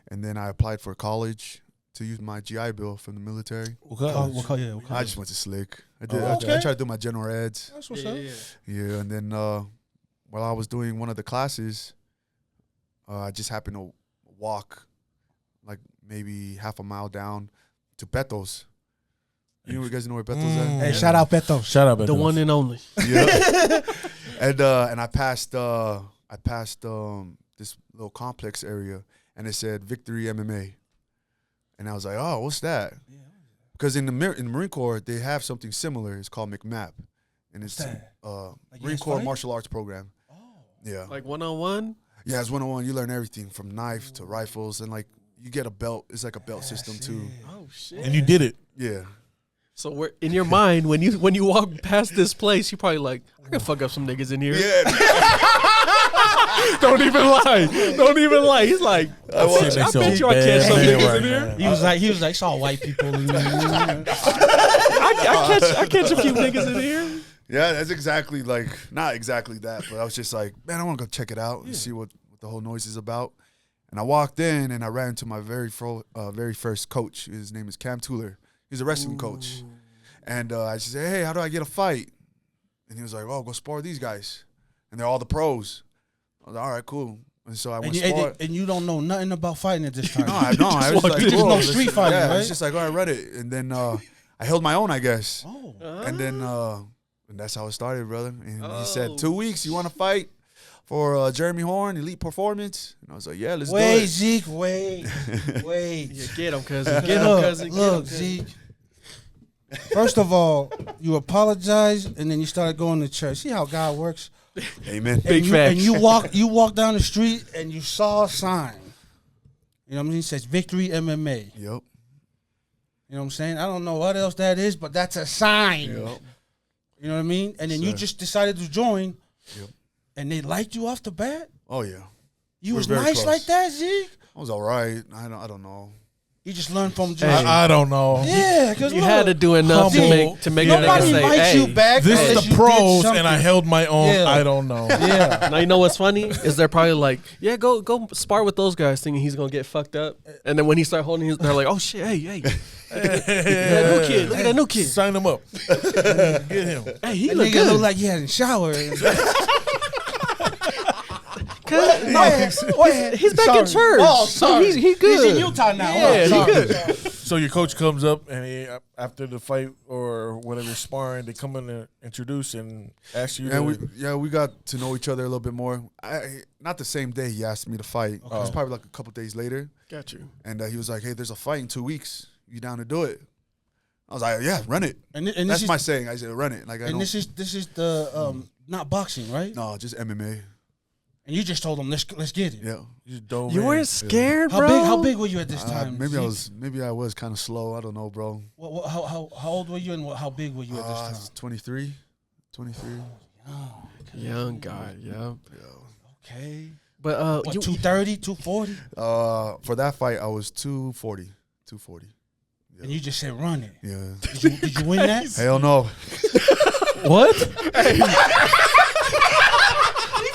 and then I applied for college to use my GI Bill from the military. What color? I just went to Slick. I did. Oh, I okay. tried to do my general eds. That's what's up. Yeah, and then while I was doing one of the classes, I just happened to walk like maybe half a mile down to Betos. You guys know where Betos is at? Hey, shout out Beto. shout out The one and only. Yeah. and I passed this little complex area, and it said Victory MMA, and I was like, oh, what's that? Because in the Marine Corps they have something similar. It's called McMap, and it's Like Marine US Corps fight? martial arts program. Oh. Yeah. Like 1-on-1? Yeah, it's 101. You learn everything from knife to rifles, and like you get a belt. It's like a belt system too. Oh shit. and you did it. Yeah. So we're in your mind when you walk past this place, you probably like, I can fuck up some niggas in here. Yeah. Don't even lie. Don't even lie. He's like, I bet you I catch some niggas in here. He was like, it's all white people. I catch a few niggas in here. Yeah, that's exactly like not exactly that, but I was just like, man, I want to go check it out and see what the whole noise is about. And I walked in and I ran into my very first coach. His name is Cam Tuller. He's a wrestling coach. And I just said, hey, how do I get a fight? And he was like, oh, go spar these guys. And they're all the pros. I was like, all right, cool. And so I went spar. And you don't know nothing about fighting at this time. No, I was like, There's cool. no street fighting, Yeah, right? it's just like, all right, read it. And then I held my own, I guess. Oh. And then and that's how it started, brother. And he said, Oh, 2 weeks, you want to fight for Jeremy Horn, Elite Performance? And I was like, yeah, let's do Wait, it. Zeke, wait. Yeah, get him, cousin. Get him, cousin. Get him, Look, cousin. Zeke. First of all, you apologized and then you started going to church. See how God works? Amen. Big And facts. you walk down the street and you saw a sign. You know what I mean? It says Victory MMA. Yep. You know what I'm saying? I don't know what else that is, but that's a sign. Yep. You know what I mean? And then you Sir. just decided to join. Yep. And they liked you off the bat? Oh, yeah. You We're was very nice close. like that, Zeke? I was all right. I don't know. You just learned from just I don't know. yeah, because You had to do enough to Humble. make a nigga nobody say, invites hey. you back. This unless is you the did pros, something. and I held my own. Yeah. I don't know. Yeah. Now you know what's funny is they're probably like, yeah, go spar with those guys, thinking he's gonna get fucked up, and then when he start holding, they're like, oh shit, hey, look at that new kid, look at that new kid, Sign him up. Get him. hey, he That look nigga good. look like he hadn't showered. He's back in church. Oh, so sorry. he good. He's in Utah now. Yeah, Oh, he sorry. good. So your coach comes up and after the fight or whatever sparring, they come in to introduce and ask you. We got to know each other a little bit more. Not the same day he asked me to fight. It was probably like a couple days later. Got you. And he was like, "Hey, there's a fight in 2 weeks. You down to do it?" I was like, "Yeah, run it." And that's my saying. I said, "Run it." Like, this is the not boxing, right? No, just MMA. And you just told him, let's get it. Yeah, you weren't scared, bro. How big were you at this time? Maybe I was kind of slow. I don't know, bro. How old were you and how big were you at this time? 23. Young guy, yeah. Okay. But 230, 240? For that fight, I was 240. Yeah. And you just said run it. Yeah. Did you win that? Hell no. what?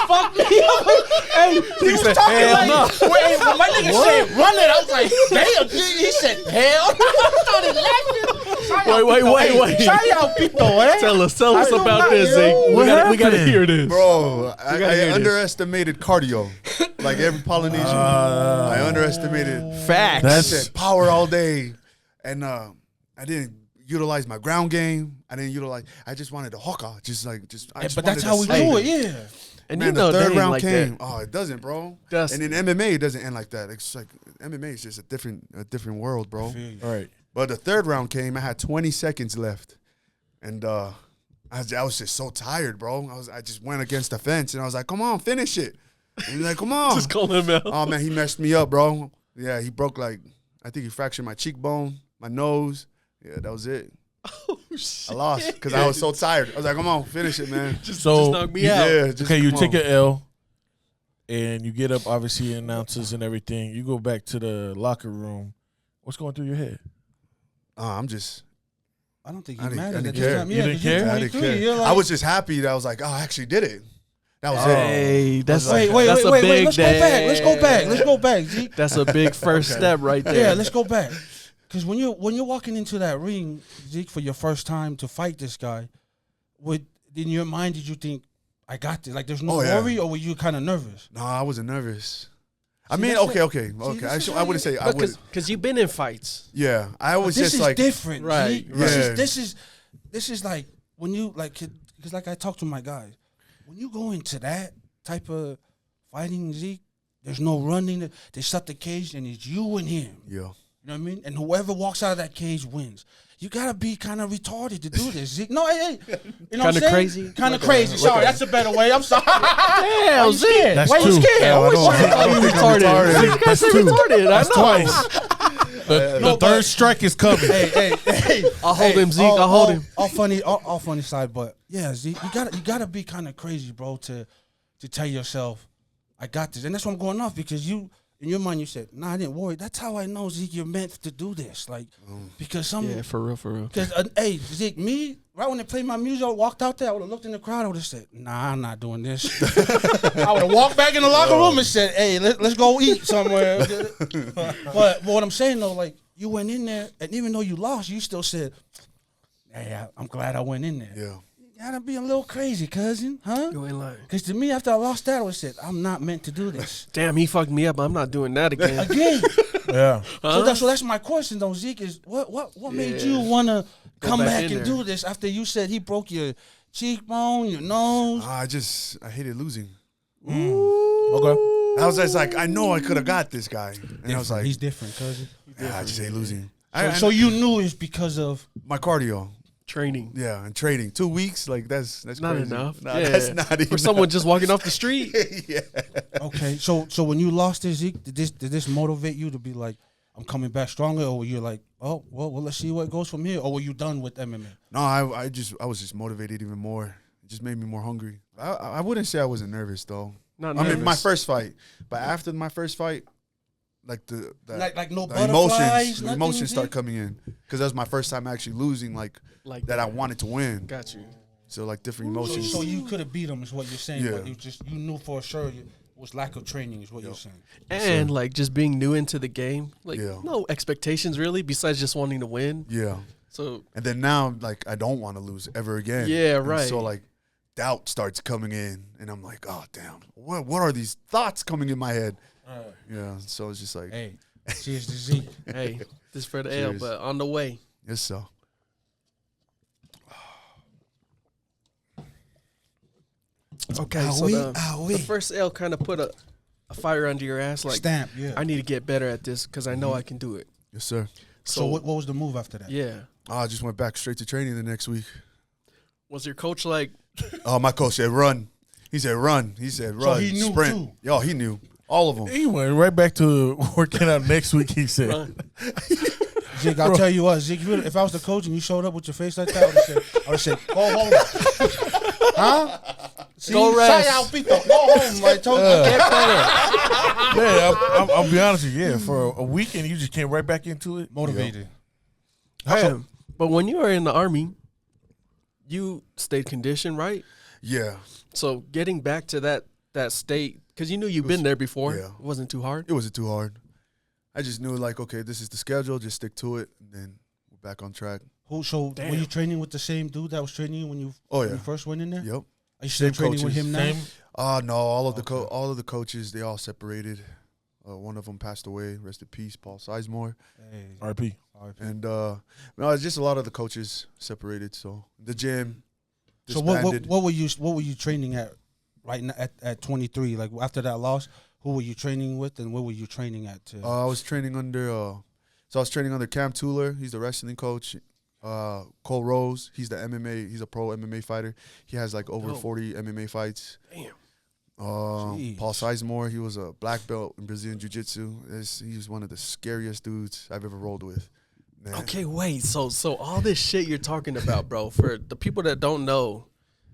Fuck me up. Hey, he was talking like, wait, when my nigga said run it, I was like, damn, he said hell. I started laughing. Wait. Try out, Pito, eh? Tell us about this, Zeke. We gotta hear this. Bro, I underestimated cardio. Like every Polynesian, I underestimated facts. I said power all day. And I didn't utilize my ground game. I just wanted to hawk out. But that's how we do it, yeah. And man, you know the third round like came. that. Oh, it doesn't, bro. And in MMA, it doesn't end like that. It's like MMA is just a different world, bro. All right. But the third round came. I had 20 seconds left, and I was just so tired, bro. I just went against the fence, and I was like, "Come on, finish it." And he's like, "Come on." Just call him out. Oh man, he messed me up, bro. Yeah, he broke I think he fractured my cheekbone, my nose. Yeah, that was it. Oh, shit. I lost because I was so tired. I was like, "Come on, finish it, man." Just knock me out. Yeah. You take an L, and you get up. Obviously, announcers and everything. You go back to the locker room. What's going through your head? I don't think you didn't mattered at care. this time. You didn't care? I didn't care. I was just happy that I was like, "Oh, I actually did it." That was it. Hey, that's wait. Let's go back, Zeke. That's a big first step right there. Yeah, let's go back. Because when you're walking into that ring, Zeke, for your first time to fight this guy, in your mind did you think, I got this? Like there's no worry, or were you kind of nervous? No, I wasn't nervous. I See, mean, that's okay. I wouldn't say I would. Because you've been in fights. Yeah, I was This just is like different, right? Zeke. Right. This is like when you because like I talk to my guys, when you go into that type of fighting, Zeke, there's no running. They shut the cage and it's you and him. Yeah. You know what I mean? And whoever walks out of that cage wins. You gotta be kind of retarded to do this, Zeke. No, hey, you know what I'm saying? Crazy? Kind of crazy. Sorry, that's a better way. I'm sorry. Damn, Zeke. That's Why you two. scared? Yeah, I don't think I'm retarded. Why you guys say retarded? That's I know. twice. The third strike is coming. Hey. I'll hold him, Zeke. I'll hold him. All funny side, but yeah, Zeke, you gotta be kind of crazy, bro, to tell yourself, I got this. And that's why I'm going off, because you, in your mind, you said, nah, I didn't worry. That's how I know, Zeke, you're meant to do this. Like, because Yeah, for real. Because, hey, Zeke, me, right when they played my music, I walked out there, I would have looked in the crowd, I would have said, nah, I'm not doing this. I would have walked back in the locker room and said, hey, let's go eat somewhere. But what I'm saying, though, like, you went in there, and even though you lost, you still said, hey, I'm glad I went in there. Yeah. You gotta be a little crazy, cousin, huh? You ain't lying. Because to me, after I lost that, I was said, I'm not meant to do this. Damn, he fucked me up. I'm not doing that again. Yeah. So that's my question, though, Zeke, is what made you want to come back and do this after you said he broke your cheekbone, your nose? I hated losing. Okay. I was just like, I know I could have got this guy. And I was like, He's different, cousin. I just hate losing. So you knew it's because of my cardio. Training. Yeah, and trading 2 weeks, like that's Not crazy. enough. Nah, Yeah. that's not enough. For someone just walking off the street. Yeah. okay. So when you lost this, Zeke, did this motivate you to be like, I'm coming back stronger, or were you like, oh well, let's see what goes from here, or were you done with MMA? No, I was just motivated even more. It just made me more hungry. I wouldn't say I wasn't nervous though. Not I nervous. mean, my first fight, but after my first fight, like Like no the butterflies, emotions start coming in, because that was my first time actually losing, like that I wanted to win. Got you. So like different emotions. So you could have beat him, is what you're saying. Yeah. But you knew for sure it was lack of training, is what you're saying. And like just being new into the game, like Yeah. no expectations really, besides just wanting to win. Yeah. So And then now, like, I don't want to lose ever again. Yeah, And right. so like doubt starts coming in, and I'm like, oh damn, what are these thoughts coming in my head? Yeah. So it's just like, Hey, Cheers to Zeke. Hey, this for the L, Cheers. but on the way. Yes, sir. Okay, so the first L kind of put a fire under your ass. Like, Stamp, yeah. I need to get better at this because I know I can do it. Yes, sir. So what was the move after that? Yeah. I just went back straight to training the next week. Was your coach like, Oh, my coach said run. He said run. He said run. So he knew sprint. too. Yo, he knew. All of them. He went right back to working out next week, he said. run? Zeke, I'll tell you what, Zeke, if I was the coach and you showed up with your face like that, I would have said, go home. Huh? See, Go rest. Go home. I told you. Yeah, I'll be honest with you. Yeah, for a weekend, you just came right back into it. Motivated. Damn. But when you were in the Army, you stayed conditioned, right? Yeah. So getting back to that state, because you knew you've been there before. yeah. It wasn't too hard. It wasn't too hard. I just knew, like, okay, this is the schedule. Just stick to it, and then we're back on track. So Damn. were you training with the same dude that was training you when you first went in there? Yep. Are you still Same training with coaches. him now? Same. No, all of the coaches, they all separated. One of them passed away. Rest in peace, Paul Sizemore. Hey, RP. And no, it's just a lot of the coaches separated. So the gym. So disbanded. what were you training at right now at 23? Like after that loss, who were you training with, and what were you training at? I was training under. So I was training under Cam Tuller. He's the wrestling coach. Cole Rose. He's the MMA. He's a pro MMA fighter. He has like over 40 MMA fights. Damn. Jeez. Paul Sizemore. He was a black belt in Brazilian Jiu-Jitsu. He's one of the scariest dudes I've ever rolled with. Man. Okay, wait. So all this shit you're talking about, bro, for the people that don't know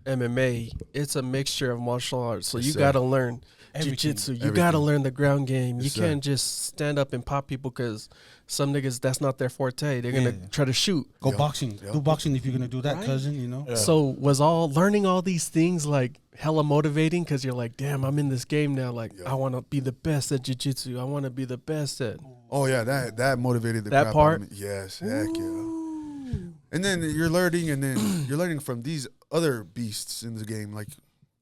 MMA, it's a mixture of martial arts. So Yes, you sir. got to learn Everything. jiu-jitsu. You Everything. got to learn the ground game. Yes, you sir. can't just stand up and pop people because some niggas, that's not their forte. They're going to Yeah. try to shoot. Go Yep. boxing. Yep. Do boxing if you're gonna do that, Right? cousin. You know. Yeah. So was learning all these things like hella motivating because you're like, damn, I'm in this game now. Like, Yeah. I want to be the best at jiu-jitsu. I want to be the best at. Oh yeah, that motivated the That crap part? out of me. Yes, heck yeah. And then you're learning from these other beasts in the game. Like,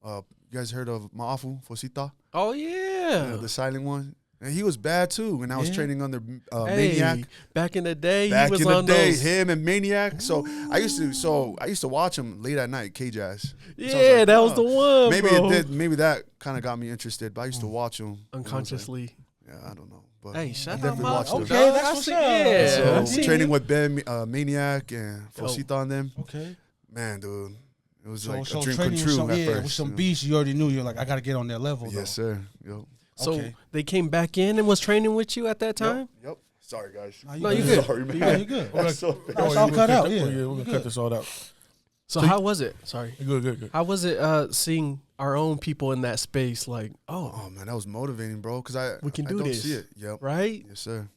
you guys heard of Maafu Fosita? Oh, yeah. The silent one. And he was bad too. And I was Yeah. training under Hey, Maniac. back in the day, Back he was in the on day, those. him and Maniac. So I used to watch him late at night, Cage Ass. Yeah, So I was like, that was oh, the one, Maybe bro. it did. Maybe that kind of got me interested. But I used to watch him Unconsciously. Yeah, I don't know. But Hey, shut I up, definitely Mom. watched him. Okay, that's I what's see- up. Yeah. I So see training you. with Ben, Maniac, and Yo. Fosita on them. Okay. Man, dude, it was So, like so a dream training come with true some, at yeah, first. with some you know? beasts, you already knew you're like, I got to get on their level. Yes, though. sir. Yep. So Okay. they came back in and was training with you at that time? Yep. Sorry, guys. No, you good. Sorry, man. Yeah, you good. We're so gonna- That's we're all gonna cut out, that- yeah. We're You gonna good. cut this all out. So how was it? Sorry. Good. How was it seeing our own people in that space? Like, Oh man, that was motivating, bro. Because We can do I don't this. see it. Yep. right? Yes, sir.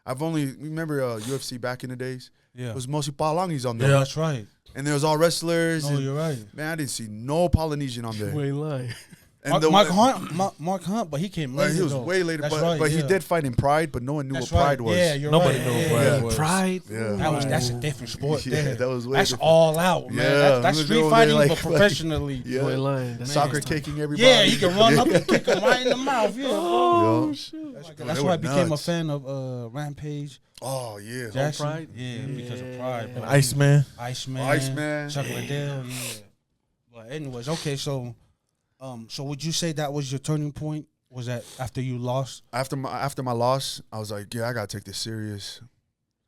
I've only remember UFC back in the days. Yeah. It was mostly Palangis on there, Yeah. That's right. and there was all wrestlers. No, and, you're right. man, I didn't see no Polynesian on there. You ain't lying. And Mark Hunt, but he came later. he was though. way later, That's but right, but he yeah. did fight in Pride, but no one knew That's what right. Pride was. Yeah, you're Nobody right. knew what yeah, Pride yeah. was. Pride. Yeah. That's a different sport. Yeah, there. that was way That's different. all out, man. Yeah, That's we was street over there fighting, like- but professionally. You ain't lying. That's Soccer nice. kicking everybody. Yeah, you can run up and kick him right in the mouth. Yeah, Oh, Yo. shoot. that's They why I were became nuts. a fan of Rampage. Oh yeah. Jackson. Pride? Yeah, because of Pride. Yeah. bro. Iceman. Iceman. Chuck Yeah. Liddell. Yeah. But anyways, okay, so would you say that was your turning point? Was that after you lost? After my loss, I was like, yeah, I gotta take this serious.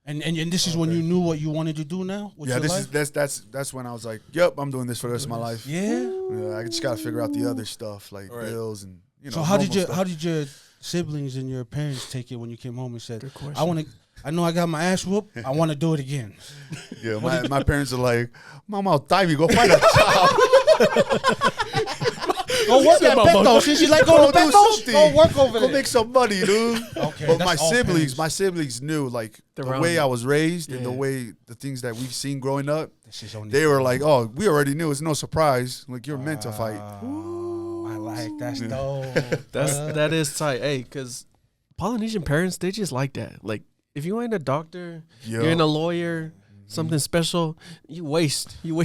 And this is when you knew what you wanted to do now with Yeah, your this life? is that's when I was like, yep, I'm doing this for the rest of my life. Yeah. Yeah, I just gotta figure out the other stuff like Right. bills and So how did normal stuff. your siblings and your parents take it when you came home and said, Good question. I know I got my ass whooped. I want to do it again. Yeah, my parents are like, Mama, Ivy, go find a job. Go work at Beto. Since you like going to Go do Beto, something. go work over Go there. make some money, dude. Okay, But that's all parents. my siblings knew like the Around way you. I was raised and the Yeah. way the things that we've seen growing up. This is only They were like, oh, we already knew. It's no surprise. Like you're meant to fight. I like that's dope. That is tight. Hey, because Polynesian parents, they just like that. Like, if you ain't a doctor, Yo. you're in a lawyer, something special, you waste your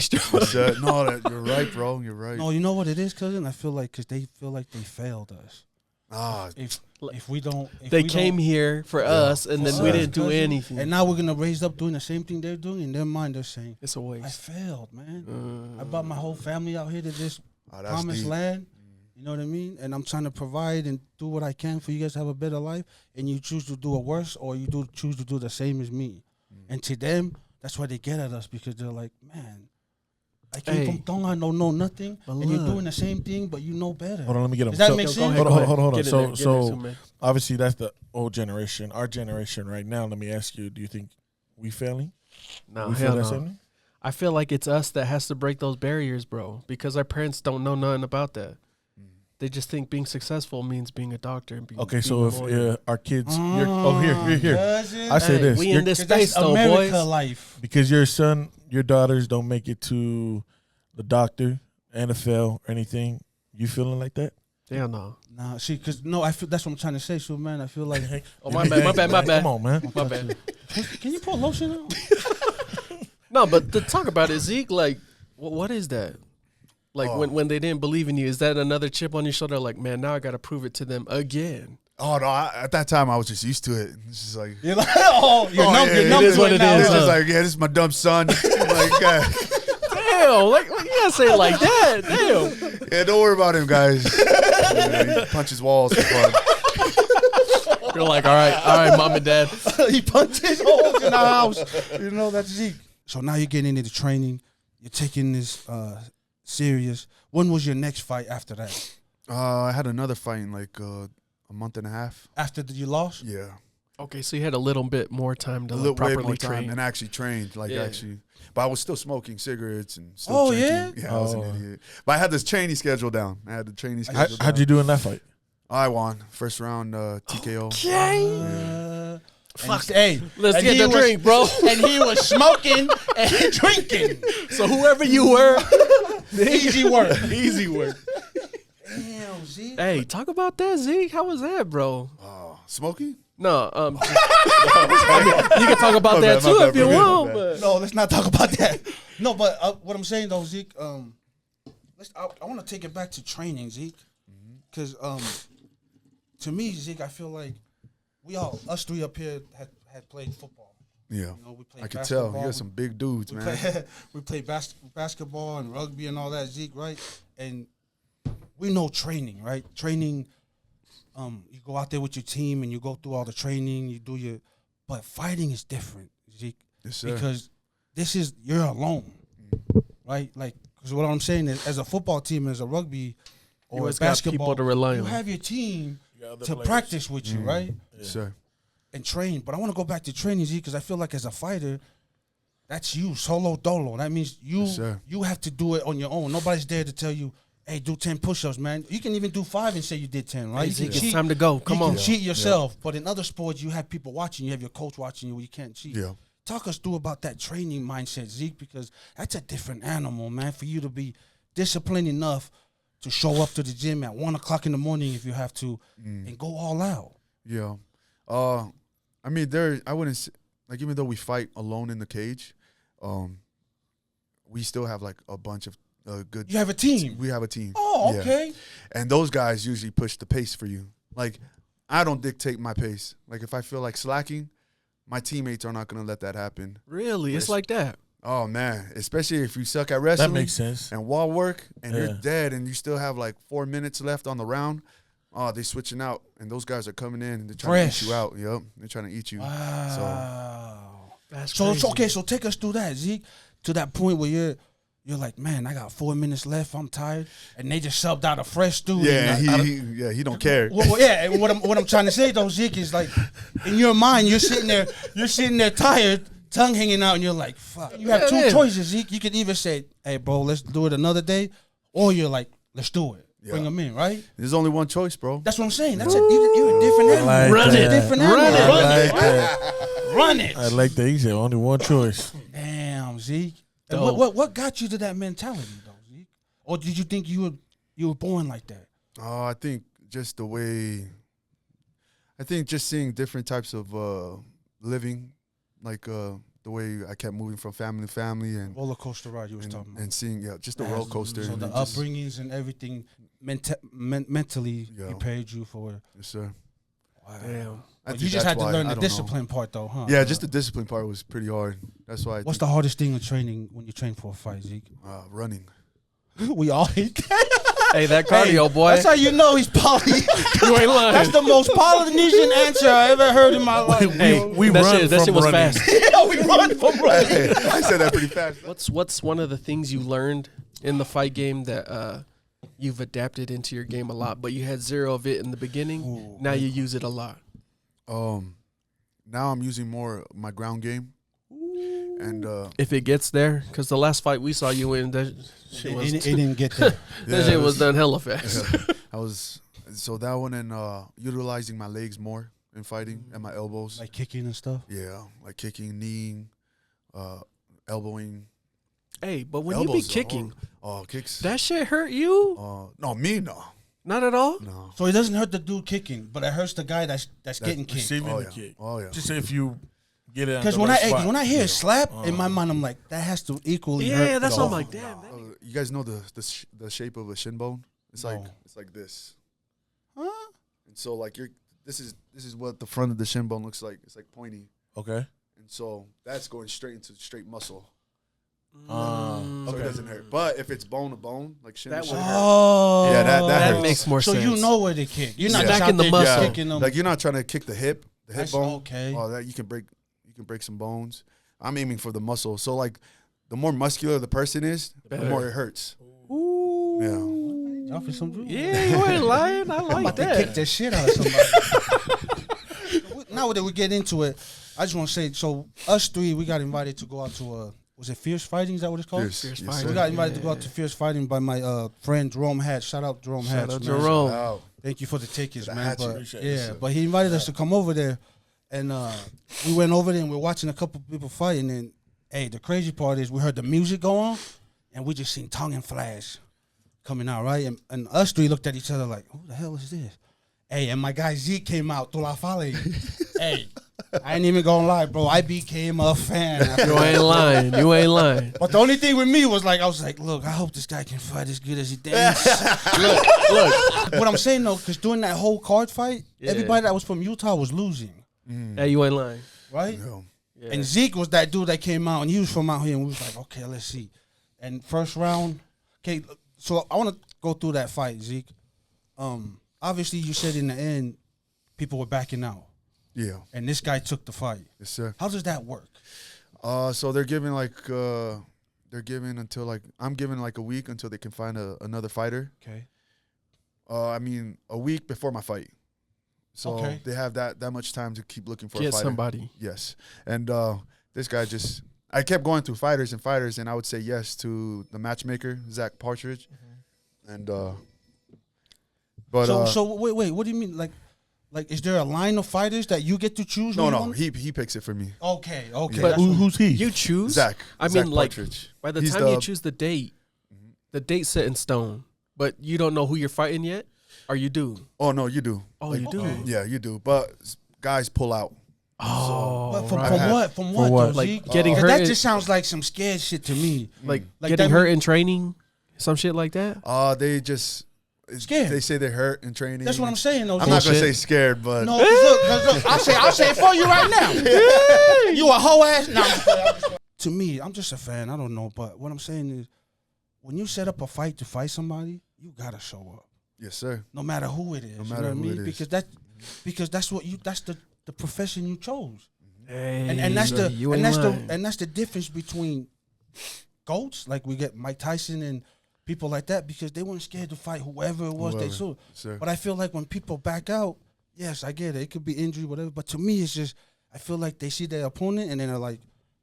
No, you're right, bro. You're right. No, you know what it is, cousin? I feel like because they feel like they failed us. If we don't, They came here for us, and then we didn't do cousin, anything. and now we're gonna raise up doing the same thing they're doing. In their mind, they're saying, It's a "I waste. failed, man. I brought my whole family out here to this that's promised deep. land. You know what I mean? And I'm trying to provide and do what I can for you guys to have a better life. And you choose to do it worse, or you choose to do the same as me. And to them, that's why they get at us, because they're like, man, I came from Tonga, I don't know nothing, and you're doing the same thing, but you know better. Hold on, let me get him. Does that make sense? Hold on. Get in there, So obviously that's the old generation. Our generation right now, let me ask you, do you think we failing? No, We feel hell that no. same? I feel like it's us that has to break those barriers, bro, because our parents don't know nothing about that. They just think being successful means being a doctor. And being, Okay, being so a if lawyer. our kids, here. Cousin. I say Hey, this. we Your- in this 'Cause space, that's though, America boys. life. because your son, your daughters don't make it to the doctor, NFL, or anything, you feeling like that? Hell no. Nah, see, because I feel that's what I'm trying to say, so man. I feel like, Oh, my bad. Come on, man. My bad. can you pour lotion on? No, but to talk about it, Zeke, like, what is that? Like, when they didn't believe in you, is that another chip on your shoulder? Like, man, now I got to prove it to them again. Oh no! at that time, I was just used to it. It's just like, You're like, you're numb. You're it numb is to what it it now. is, it's huh? just like, yeah, this is my dumb son. like, Damn, like you gotta say it like that. Damn. yeah, don't worry about him, guys. He punches walls for fun. You're like, all right, mom and dad. He punches holes in the house. You know, that's Zeke. So now you're getting into the training. You're taking this serious. When was your next fight after that? I had another fight in like a month and a half. After you lost? Yeah, Okay, so you had a little bit more time to a like, little way properly more time train. and actually trained, like Yeah. actually. But I was still smoking cigarettes and still Oh, drinking. yeah? I was an idiot. But I had this training schedule down. I had the training schedule down. How'd you do in that fight? I won first round TKO. Hey, Let's and get he the was- drink, bro. And he was smoking and drinking. So whoever you were, Easy work. easy work. Damn, Zeke. Hey, talk about that, Zeke. How was that, bro? Smoking? No, I mean, you can talk about that too if you want. But No, let's not talk about that. No, but what I'm saying though, Zeke, I want to take it back to training, Zeke, because to me, Zeke, I feel like us three up here had played football. Yeah. You know, we played I could tell. basketball. You got some big dudes, man. We played basketball and rugby and all that, Zeke, right? And we know training, right? Training, you go out there with your team and you go through all the training, you do but fighting is different, Zeke. Yes, sir. Because you're alone, right? Like, because what I'm saying is, as a football team, as a rugby or always got basketball, people to rely you on. have your team got other to players. practice with you, right? Yes, sir. And train. But I want to go back to training, Zeke, because I feel like as a fighter, that's you, solo dolo. That means Yes, sir. you have to do it on your own. Nobody's there to tell you, hey, do 10 push-ups, man. You can even do 5 and say you did 10, right? Hey, You Zeke, can it's cheat. time to go. Come you on. can cheat yourself. But in other sports, you have people watching. You have your coach watching you where you can't cheat. Yeah. Talk us through about that training mindset, Zeke, because that's a different animal, man, for you to be disciplined enough to show up to the gym at 1 o'clock in the morning if you have to and go all out. Yeah. I mean, I wouldn't say, like, even though we fight alone in the cage, we still have like a bunch of good. You have a team. We have a team. Oh, Yeah. okay. And those guys usually push the pace for you. Like, I don't dictate my pace. Like, if I feel like slacking, my teammates are not going to let that happen. Really, it's Yes. like that. Oh, man. Especially if you suck at wrestling. That makes sense. And wall work, and Yeah. you're dead, and you still have like 4 minutes left on the round. Oh, they're switching out, and those guys are coming in, and they're trying Fresh. to eat you out. Yep, they're trying to eat you. Wow. That's So it's crazy. okay. So take us through that, Zeke, to that point where you're like, man, I got 4 minutes left. I'm tired, and they just subbed out a fresh dude. Yeah, and he don't care. Well, yeah, and what I'm trying to say though, Zeke, is like in your mind, you're sitting there tired, tongue hanging out, and you're like, fuck. You have two choices, Zeke. You could either say, hey, bro, let's do it another day, or you're like, let's do it. Yeah. Bring them in, right? There's only one choice, bro. That's what I'm saying. That's you're a different animal. like Run that. it. Different Run animal. it. I like that. Run it. I like that. He said only one choice. Damn, Zeke. And Dope. what got you to that mentality though, Zeke? Or did you think you were born like that? Oh, I think just the way. I think just seeing different types of living, like the the way I kept moving from family to family and roller coaster ride you was talking about. and seeing just the roller coaster. So and the just, upbringings and everything mentally prepared you for. yes, sir. Wow. Damn. You just had to learn the discipline part, though, huh? Yeah, just the discipline part was pretty hard. That's why. What's the hardest thing in training when you train for a fight, Zeke? Running. We all hate that. Hey, that cardio, boy. That's how you know he's poly. You ain't lying. That's the most Polynesian answer I ever heard in my life. We run that shit was running. fast. Yeah, we run from running. I said that pretty fast. What's one of the things you learned in the fight game that you've adapted into your game a lot, but you had zero of it in the beginning? Ooh, now you use it a lot. Now I'm using more my ground game, and If it gets there, because the last fight we saw you in, that shit was it didn't get there. that shit was done hella fast. I was so that one and utilizing my legs more in fighting and my elbows. Like kicking and stuff. Yeah, like kicking, kneeing, elbowing. Hey, but when you be kicking, kicks. that shit hurt you? No, me no. Not at all? No. So it doesn't hurt the dude kicking, but it hurts the guy that's getting kicked. Receiving Oh the yeah. kick. Oh yeah. Just if you get it. Because when I hear a slap in my mind, I'm like, that has to equally hurt. Yeah, that's the what I'm other. like, damn. You guys know the shape of a shin bone? It's No. like this. Huh? And so like this is what the front of the shin bone looks like. It's like pointy. Okay. And so that's going straight into straight muscle. Mm. So it doesn't hurt. But if it's bone to bone, like shin to That shin, would Oh, Yeah, that That hurts. makes more so sense. you know where to kick. You're not Yeah. just Back out in the there muscle. kicking them. like you're not trying to kick the hip That's bone. okay. Oh, that you can break some bones. I'm aiming for the muscle. So like the more muscular the person is, the more it hurts. Ooh. Yeah. Y'all feel some dude? Yeah, you ain't lying. I like They kick that. the shit out of somebody. Now that we get into it, I just want to say, so us three, we got invited to go out to was it Fierce Fighting? Is that what it's called? Fierce Fierce yes, Fighting. sir. We got invited to go out to Fierce Fighting by my friend Jerome Hatch. Shout out Jerome Hatch. Shout out man. Jerome. Wow. Thank you for the tickets, The man. Hatchet. But, Appreciate it, yeah, sir. but he invited us to come over there, and we went over there and we were watching a couple people fighting. And hey, the crazy part is we heard the music go on, and we just seen tongue and flash coming out, right? And us three looked at each other like, "Who the hell is this?" Hey, and my guy Zeke came out. Hey, I ain't even gonna lie, bro. I became a fan. You ain't lying. You ain't lying. But the only thing with me was like, I was like, look, I hope this guy can fight as good as he does. look. What I'm saying though, because during that whole card fight, Yeah. everybody that was from Utah was losing, Hey, you ain't lying. right? Yeah. Yeah. And Zeke was that dude that came out, and he was from out here, and we was like, okay, let's see. And first round, okay, so I want to go through that fight, Zeke. Obviously, you said in the end, people were backing out, Yeah. and this guy took the fight. Yes, sir. How does that work? So they're giving until like I'm giving like a week until they can find another fighter. Okay. I mean a week before my fight. So Okay. they have that much time to keep looking for a Get fighter. somebody. Yes. And this guy I kept going through fighters and I would say yes to the matchmaker, Zach Partridge. And but So wait, what do you mean? Like, is there a line of fighters that you get to choose? who you no, want? he picks it for me. Okay. But that's what- Who's he? You choose? Zach. I Zach mean, like, Partridge. by the He's time you choose the date's set in stone. But you don't know who you're fighting yet? Or you do? Oh no, you do. Oh, Like, you do? Yeah, you do. But guys pull out. Oh, But from, right. from had- what? From For what? what? Though, Like Zeke? getting 'Cause hurt That in- just sounds like some scared shit to me. Like Like getting that hurt mean- in training? Some shit like that? They just Scared. They say they're hurt in training. That's what I'm saying. Though, I'm not Zeke. gonna say scared, but No, 'cause look, I'll say it for you right now. You a hoe ass. No, to me, I'm just a fan. I don't know, but what I'm saying is, when you set up a fight to fight somebody, you gotta show up, yes, sir. no matter who it is. No you matter know what I who mean? it is. Because that's what you. That's the profession you chose. Hey, And that's the you and ain't that's the lying. and that's the difference between goats, like we get Mike Tyson and people like that, because they weren't scared to fight whoever it was they Whoever, saw. sir. But I feel like when people back out, yes, I get it. It could be injury, whatever. But to me, it's just I feel like they see their opponent and then they're like,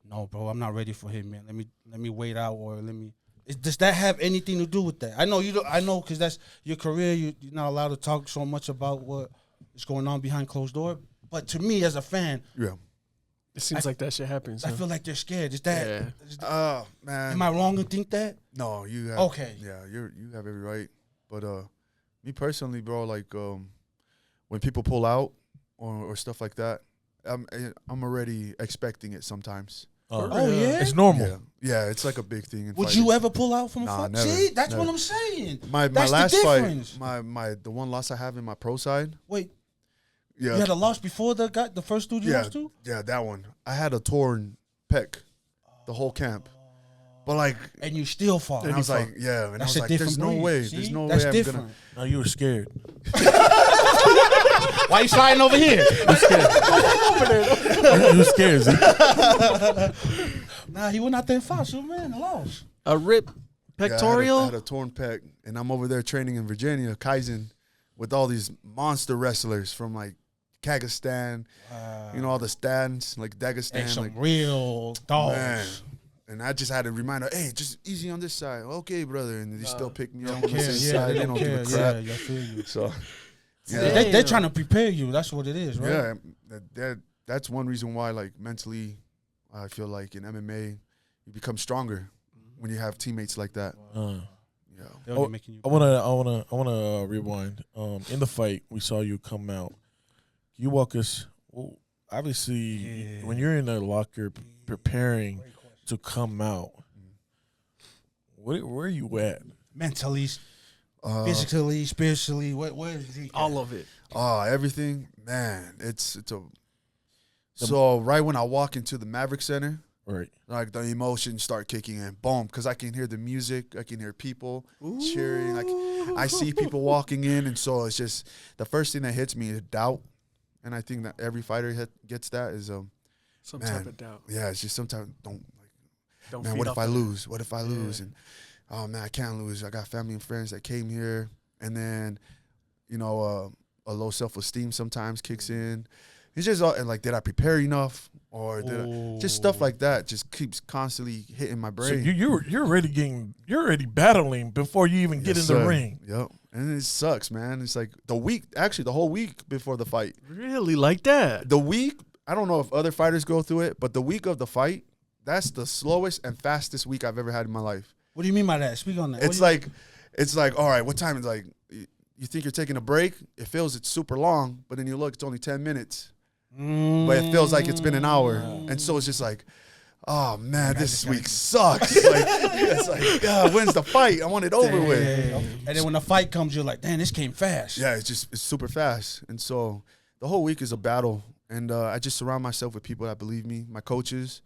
"No, bro, I'm not ready for him, man. Let me wait out or let me." Does that have anything to do with that? I know you. I know because that's your career. You're not allowed to talk so much about what is going on behind closed door. But to me, as a fan, Yeah. It seems like that shit happens. I huh? feel like they're scared. Is that? Yeah. Man. Am I wrong to think that? No, you have. Okay. Yeah, you have every right. But me personally, bro, like when people pull out or stuff like that, I'm already expecting it sometimes. Oh, yeah? It's normal. Yeah, it's like a big thing. Would you ever pull out from a Nah, fight? never, See, that's never. what I'm saying. My That's the last difference. fight, the one loss I have in my pro side. Wait, Yeah, you had a loss before the first dude you yeah, lost to? yeah, that one. I had a torn pec, the whole camp. But like, And you still fought. and I was like, yeah, and That's I was a like, different there's no breed. way, See? there's no That's way different. I'm gonna. No, you were scared. Why you sliding over here? You were scared, Zeke. Nah, he went out there and fought, so man, I lost. A rip Yeah, pectoral. I had a torn pec, and I'm over there training in Virginia, Kaizen, with all these monster wrestlers from like Kazakhstan, you know, all the stands, like Dagestan, And some like real dogs. man. And I just had to remind her, hey, just easy on this side. Okay, brother. And they still pick me up on the same side. They don't give a crap. Yeah, I feel you. So, They're Damn. trying to prepare you. That's what it is, right? yeah, that's one reason why, like, mentally, I feel like in MMA, you become stronger when you have teammates like that. Yeah. They'll be making you. I wanna rewind. In the fight, we saw you come out. Can you walk us? Well, obviously, when you're in the locker preparing to come out, where are you at? Mentally, physically, spiritually. Where is he? All of it. Everything, man. It's a. So right when I walk into the Maverick Center, Right. like the emotions start kicking in, boom, because I can hear the music, I can hear people cheering, like I see people walking in, and so it's just the first thing that hits me is doubt, and I think that every fighter gets that is Some man, type of doubt. yeah, it's just sometimes don't man, feed what if off I of lose? What if I lose? And oh man, I can't lose. I got family and friends that came here, and then you know a low self-esteem sometimes kicks in. It's just and like, did I prepare enough, or did I, just stuff like that just keeps constantly hitting my So brain. you're already battling before you even get in Yes, the sir. ring. Yep, and it sucks, man. It's like the whole week before the fight. Really like that? The week, I don't know if other fighters go through it, but the week of the fight, that's the slowest and fastest week I've ever had in my life. What do you mean by that? Speak on that. It's like, all right, what time is like? You think you're taking a break? It feels it's super long, but then you look, it's only 10 minutes. But it feels like it's been an hour. And so it's just like, oh man, this week sucks. Like, it's like, God, when's the fight? I want it over with. And then when the fight comes, you're like, damn, this came fast. Yeah, it's super fast. And so the whole week is a battle. And I just surround myself with people that believe me, my coaches,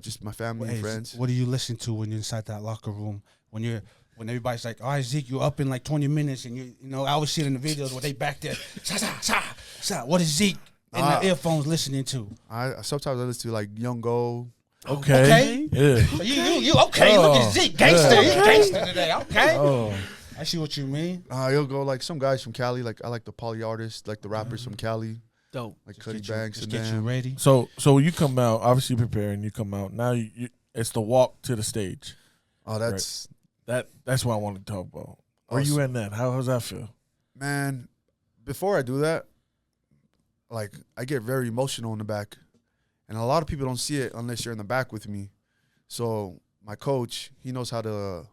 just my family and friends. What do you listen to when you're inside that locker room? When everybody's like, all right, Zeke, you're up in like 20 minutes, and you know, I always see it in the videos where they back there. What is Zeke in the earphones listening to? Sometimes I listen to like Young Go. Okay. Yeah. So you okay? Look at Zeke, gangster. He's gangster today. Okay. Oh. I see what you mean. You'll go like some guys from Cali. Like I like the poly artists, like the rappers from Cali, Dope. like Cuddy Get you- Banks just and get you them. ready. So you come out, obviously preparing. You come out now. It's the walk to the stage. Oh, that's That's what I want to talk about. Where you in that? How's that feel? man. Before I do that, like I get very emotional in the back, and a lot of people don't see it unless you're in the back with me. So my coach, he knows how to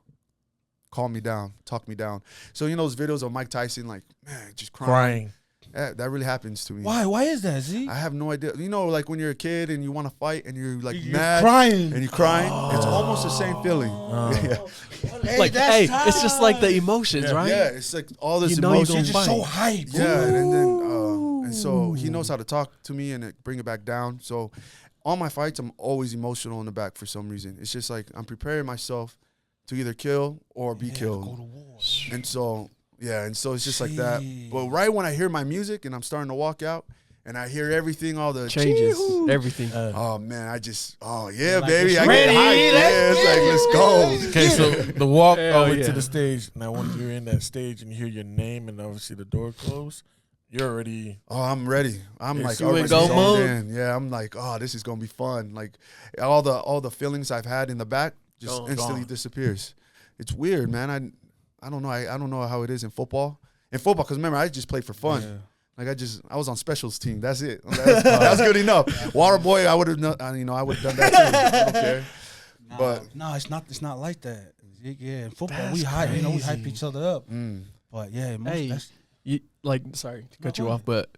calm me down, talk me down. So you know those videos of Mike Tyson, like, man, just crying. That really happens to me. Why? Why is that, Zeke? I have no idea. You know, like when you're a kid and you want to fight and you're like You're mad crying. and you're crying, it's almost the same feeling. Yeah. It's just like the emotions, right? Yeah, it's like all this You know you're emotion. gonna You're just so hyped. Yeah, and then and so he knows how to talk to me and bring it back down. So all my fights, I'm always emotional in the back for some reason. It's just like I'm preparing myself to either kill or be killed. Go to war. And so it's just like that. But right when I hear my music and I'm starting to walk out and I hear everything, all the Changes everything. oh man, baby, it's I ready, get hyped. Yeah, it's like let's go. Okay, so the walk Hell over yeah. to the stage. Now, when you're in that stage and you hear your name and obviously the door closed, you're already. Oh, I'm ready. I'm like you already in go zoned mode? in. Yeah, I'm like, oh, this is gonna be fun. Like all the feelings I've had in the back just instantly disappears. It's weird, man. I don't know. I don't know how it is in football. Because remember, I just played for fun. Yeah. Like I was on specials team. That's it. That's good enough. Water boy, I would have, I would have done that too. I don't care. But no, it's not like that. Yeah, in football we That's hype, we hype crazy. each other up. But yeah, Hey, that's sorry to cut you off, but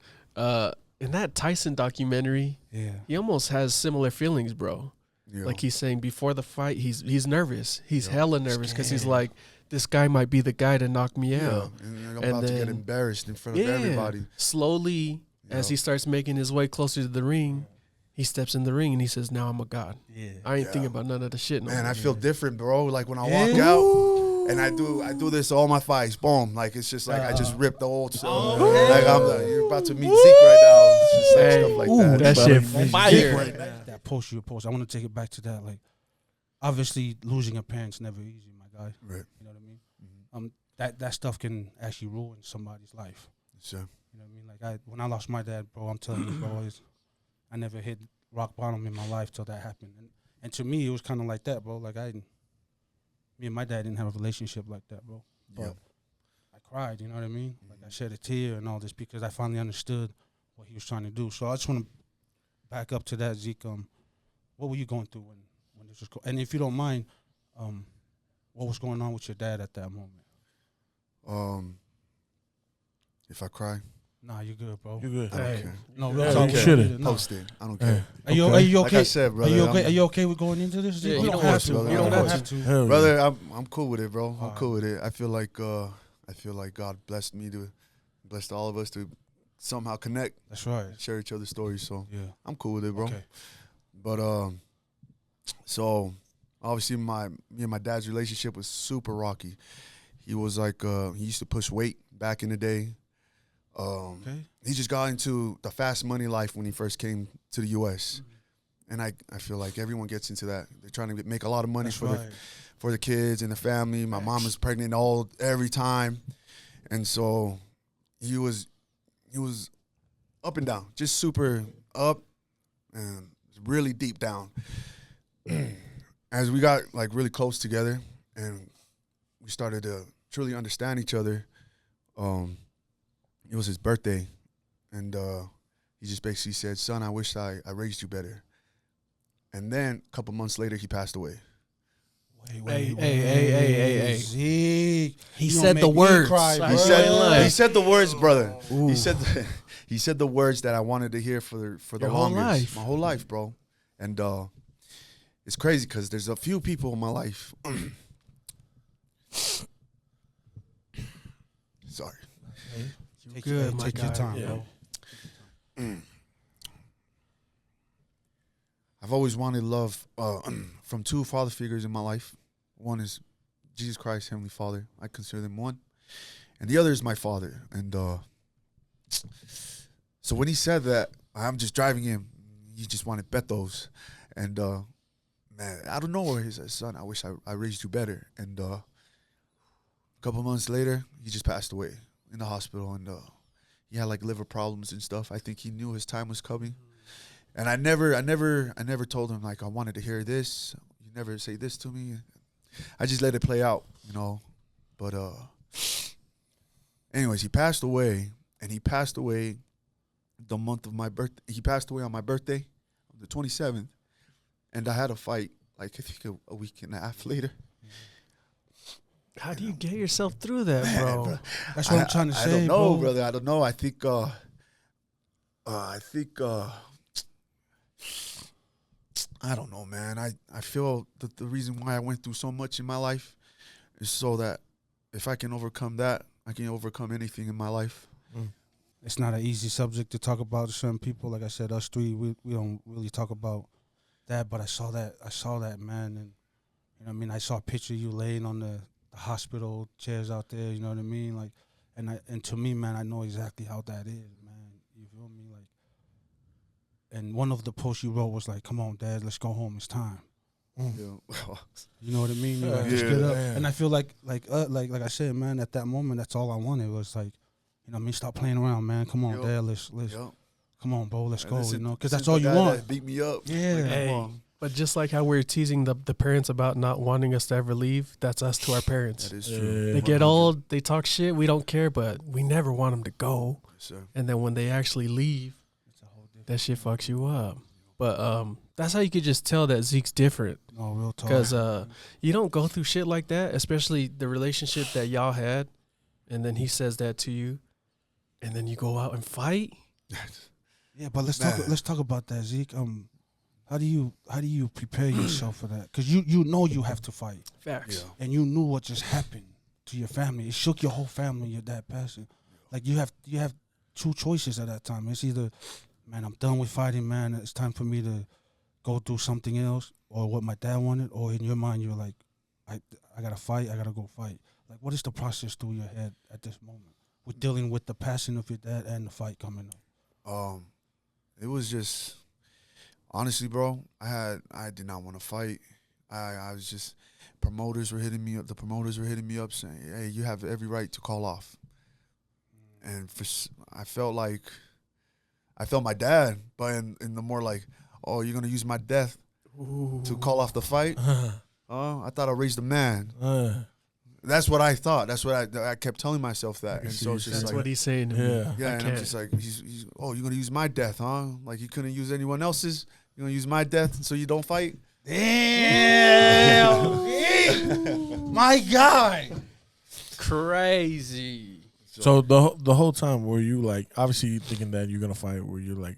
in that Tyson documentary, he almost has similar feelings, bro. Yeah. Like he's saying before the fight, he's nervous. He's hella nervous because he's like, this guy might be the guy to knock me out. And I'm about to get embarrassed in front of everybody. Slowly, as he starts making his way closer to the ring, he steps in the ring and he says, now I'm a god. Yeah. I ain't thinking about none of the shit. Man, I feel different, bro. Like when I walk out and I do this to all my fights, boom. Like it's just like I just ripped the whole like you're about to meet Zeke right now. It's just like stuff like that. That shit fire. Right now. That post you post, I want to take it back to that. Like, obviously, losing a parent's never easy, my guy. Right. You know what I mean? Mm-hmm. That stuff can actually ruin somebody's life. Sure. You know what I mean? Like when I lost my dad, bro, I'm telling you, bro, I never hit rock bottom in my life till that happened. And to me, it was kind of like that, bro. Like me and my dad didn't have a relationship like that, bro. But I cried, you know what I mean? Like I shed a tear and all this because I finally understood what he was trying to do. So I just want to back up to that, Zeke. What were you going through when this was and if you don't mind, what was going on with your dad at that moment? If I cry? Nah, you're good, bro. You good? I don't care. No, you shouldn't. Post it. I don't care. Are you okay? Like I said, brother. Are you okay with going into this? Yeah, you don't have to. brother. You don't have to. Brother, I'm cool with it, bro. I'm cool with it. I feel like God blessed me to blessed all of us to somehow connect. That's right. Share each other's stories. So yeah, I'm cool with it, bro. Okay. But so obviously me and my dad's relationship was super rocky. He was like he used to push weight back in the day. He just got into the fast money life when he first came to the U.S. And I feel like everyone gets into that. They're trying to make a lot of money for the kids and the family. My mom was pregnant every time, and so he was up and down, just super up and really deep down. As we got like really close together and we started to truly understand each other, it was his birthday, and he just basically said, "Son, I wish I raised you better." And then a couple months later, he passed away. Hey. Zeke. He said the words. He said the words, brother. Ooh. He said the words that I wanted to hear for the longest. My whole life, bro. And it's crazy because there's a few people in my life. Sorry. Take your time, bro. I've always wanted love from two father figures in my life. One is Jesus Christ, Heavenly Father. I consider them one. And the other is my father. And so when he said that, I'm just driving him. He just wanted betos. And, man, out of nowhere, he said, "Son, I wish I raised you better." And a couple months later, he just passed away in the hospital. And he had, like, liver problems and stuff. I think he knew his time was coming. And I never told him, like, I wanted to hear this. You never say this to me. I just let it play out, you know. But anyways, he passed away, and he passed away the month of my birthday. He passed away on my birthday, the 27th, and I had a fight, like, I think a week and a half later. How do you get yourself through that, bro? That's what I'm trying to say, I don't know, brother. I don't know. I think I don't know, man. I feel that the reason why I went through so much in my life is so that if I can overcome that, I can overcome anything in my life. It's not an easy subject to talk about to certain people. Like I said, us three, we don't really talk about that. But I saw that, man. And, you know what I mean? I saw a picture of you laying on the hospital chairs out there, you know what I mean? Like, and to me, man, I know exactly how that is, man. You feel me? Like, and one of the posts you wrote was like, "Come on, Dad, let's go home. It's time." You know what I mean? Like, just get up. And I feel like I said, man, at that moment, that's all I wanted was like, you know what I mean? Stop playing around, man. Come on, Dad, let's come on, bro, let's go, you know? Because that's all you want. Beat me up. Yeah. Like, hey, but just like how we're teasing the parents about not wanting us to ever leave, that's us to our parents. That is true. They get old, they talk shit, we don't care, but we never want them to go. Yes, sir. And then when they actually leave, that shit fucks you up. But that's how you could just tell that Zeke's different. No, real talk. Because you don't go through shit like that, especially the relationship that y'all had, and then he says that to you, and then you go out and fight. Yeah, but let's talk about that, Zeke. How do you prepare yourself for that? Because you know you have to fight. Facts. Yeah. And you knew what just happened to your family. It shook your whole family. Your dad passing. Like you have two choices at that time. It's either, man, I'm done with fighting, man. It's time for me to go do something else, or what my dad wanted. Or in your mind, you're like, I gotta fight. I gotta go fight. Like, what is the process through your head at this moment with dealing with the passing of your dad and the fight coming up? It was just, honestly, bro, I did not want to fight. I was just, promoters were hitting me up. The promoters were hitting me up saying, hey, you have every right to call off. And I felt my dad, but in the more like, oh, you're going to use my death to call off the fight? Oh, I thought I raised a man. That's what I thought. That's what I kept telling myself that. And so it's just That's like, what he's saying. yeah, and I'm just like, he's oh, you're gonna use my death, huh? Like you couldn't use anyone else's. You're gonna use my death so you don't fight. Damn, my God, Crazy. So the whole time were you like obviously thinking that you're gonna fight? Were you like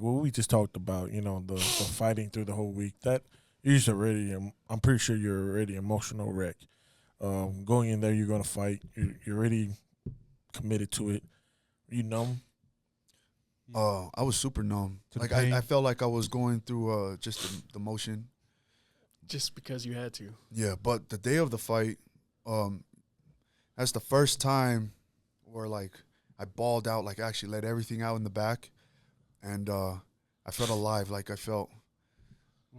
what we just talked about? You know, the fighting through the whole week. That you're just already. I'm pretty sure you're already emotional wreck. Going in there, you're gonna fight. You're already committed to it. You numb? I was super numb. Like I felt like I was going through just the motion. Just because you had to. Yeah, but the day of the fight, that's the first time where like I bawled out, like I actually let everything out in the back, and I felt alive. Like I felt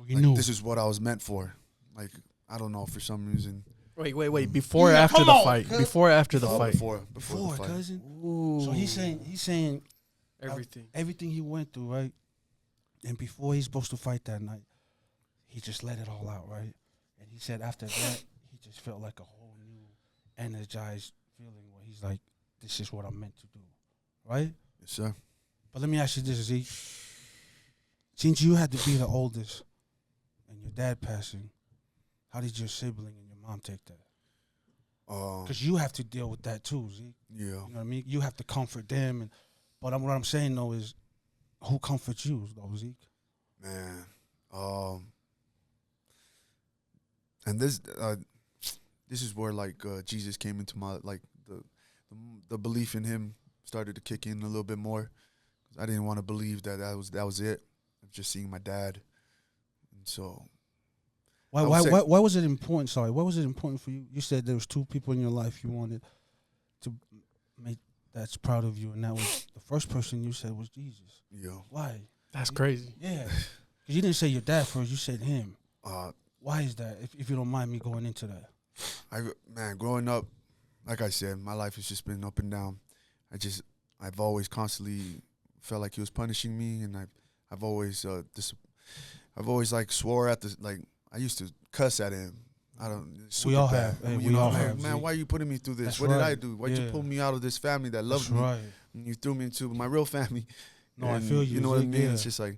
like this is what I was meant for. Like I don't know, for some reason. Wait. Before or after the fight? Before or after the fight? Before before the fight. cousin. Ooh. So he's saying everything he went through, right? And before he's supposed to fight that night, he just let it all out, right? And he said after that, he just felt like a whole new, energized feeling where he's like, this is what I'm meant to do, right? Yes, sir. But let me ask you this, Zeke. Since you had to be the oldest and your dad passing, how did your sibling and your mom take that? Because you have to deal with that too, Zeke. Yeah. You know what I mean? You have to comfort them. But what I'm saying, though, is who comforts you, though, Zeke? Man. And this is where, like, Jesus came into my, like, the belief in him started to kick in a little bit more. I didn't want to believe that was it. I'm just seeing my dad. And so... Why was it important? Sorry, why was it important for you? You said there was two people in your life you wanted to make that's proud of you, and that was the first person you said was Jesus. Yeah. Why? That's crazy. Yeah, because you didn't say your dad first. You said him. Why is that? If you don't mind me going into that. Growing up, like I said, my life has just been up and down. I've always constantly felt like he was punishing me, and I've always like swore at the like. I used to cuss at him. We all have. Hey, we all have. Man, why are you putting me through this? That's what right. did I do? Why'd you pull me out of this family that loved me? Right. And you threw me into my real family. No, I feel you. You know what I mean? Yeah. It's just like,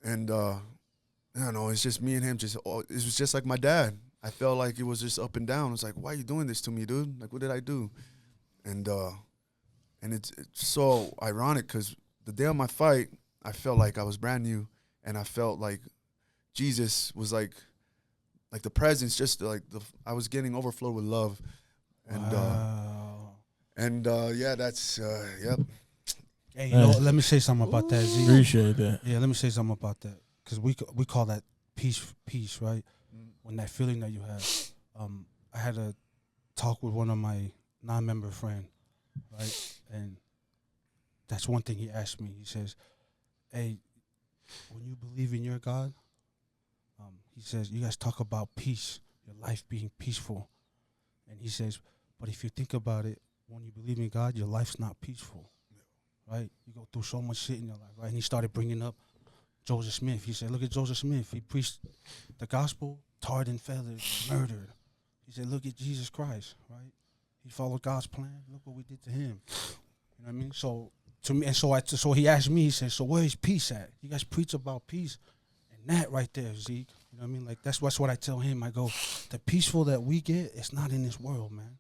and I don't know. It's just me and him. It was just like my dad. I felt like it was just up and down. It's like, why are you doing this to me, dude? Like, what did I do? And it's so ironic because the day of my fight, I felt like I was brand new, and I felt like Jesus was like the presence, just like I was getting overflowed with love, and wow. Yeah, that's yep. Hey, you know, let me say something about that, Z. Appreciate that. Yeah, let me say something about that because we call that peace, right? When that feeling that you have. I had a talk with one of my non-member friend, right, and that's one thing he asked me. He says, "Hey, when you believe in your God." He says, you guys talk about peace, your life being peaceful. And he says, but if you think about it, when you believe in God, your life's not peaceful, right? You go through so much shit in your life, right? And he started bringing up Joseph Smith. He said, look at Joseph Smith. He preached the gospel, tarred and feathered, murdered. He said, look at Jesus Christ, right? He followed God's plan. Look what we did to him. You know what I mean? So to me, and so he asked me, he said, so where is peace at? You guys preach about peace. And that right there, Zeke, you know what I mean? Like, that's what I tell him. I go, the peaceful that we get, it's not in this world, man.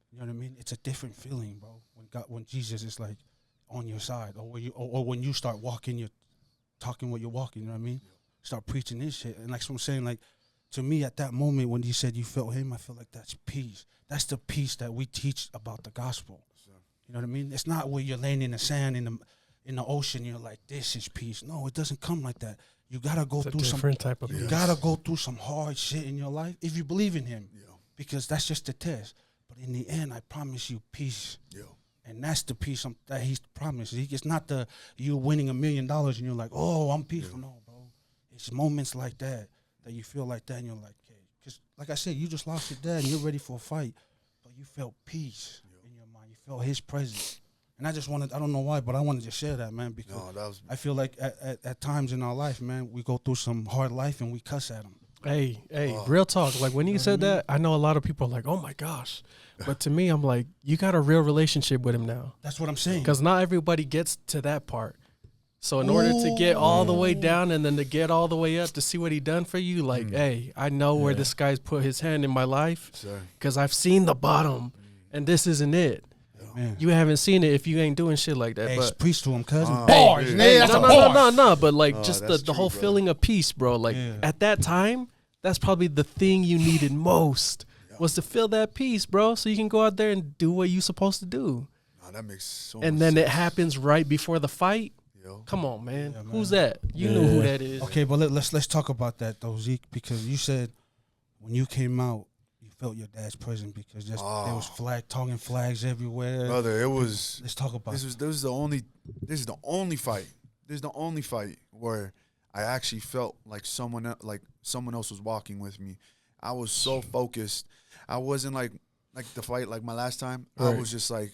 You know what I mean? It's a different feeling, bro. When Jesus is like on your side, or when you start walking, you're talking what you're walking. You know what I mean? Start preaching this shit, and like so I'm saying, like to me at that moment when you said you felt him, I feel like that's peace. That's the peace that we teach about the gospel. You know what I mean? It's not where you're laying in the sand in the ocean. You're like, this is peace. No, it doesn't come like that. You gotta go through some different type of You peace. gotta go through some hard shit in your life if you believe in him, because that's just the test. But in the end, I promise you peace. And that's the peace that he's promised. It's not you winning $1 million and you're like, oh, I'm peaceful. No, bro. It's moments like that you feel like that and you're like, okay. Because like I said, you just lost your dad and you're ready for a fight, but you felt peace in your mind. You felt his presence. And I don't know why, but I wanted to share that, man, because I feel like at times in our life, man, we go through some hard life and we cuss at him. Hey, real talk. Like when you said that, I know a lot of people are like, oh my gosh. But to me, I'm like, you got a real relationship with him now. That's what I'm saying. Because not everybody gets to that part. So in order to get all the way down and then to get all the way up to see what he done for you, like, hey, I know where this guy's put his hand in my life because I've seen the bottom and this isn't it. Man. You haven't seen it if you ain't doing shit like that. Hey, but preach to him, cousin. Bars, hey, no. But like just the whole feeling of peace, bro. Like at that time, that's probably the thing you needed most was to feel that peace, bro. So you can go out there and do what you supposed to do. That makes so and much then sense. it happens right before the fight. Come on, man. Who's that? You know who that is. Okay, but let's talk about that though, Zeke, because you said when you came out, you felt your dad's presence because there was talking flags everywhere. Brother, it was. Let's talk about this. This is the only fight. This is the only fight where I actually felt like someone else was walking with me. I was so focused. I wasn't like the fight like my last time. Right. I was just like,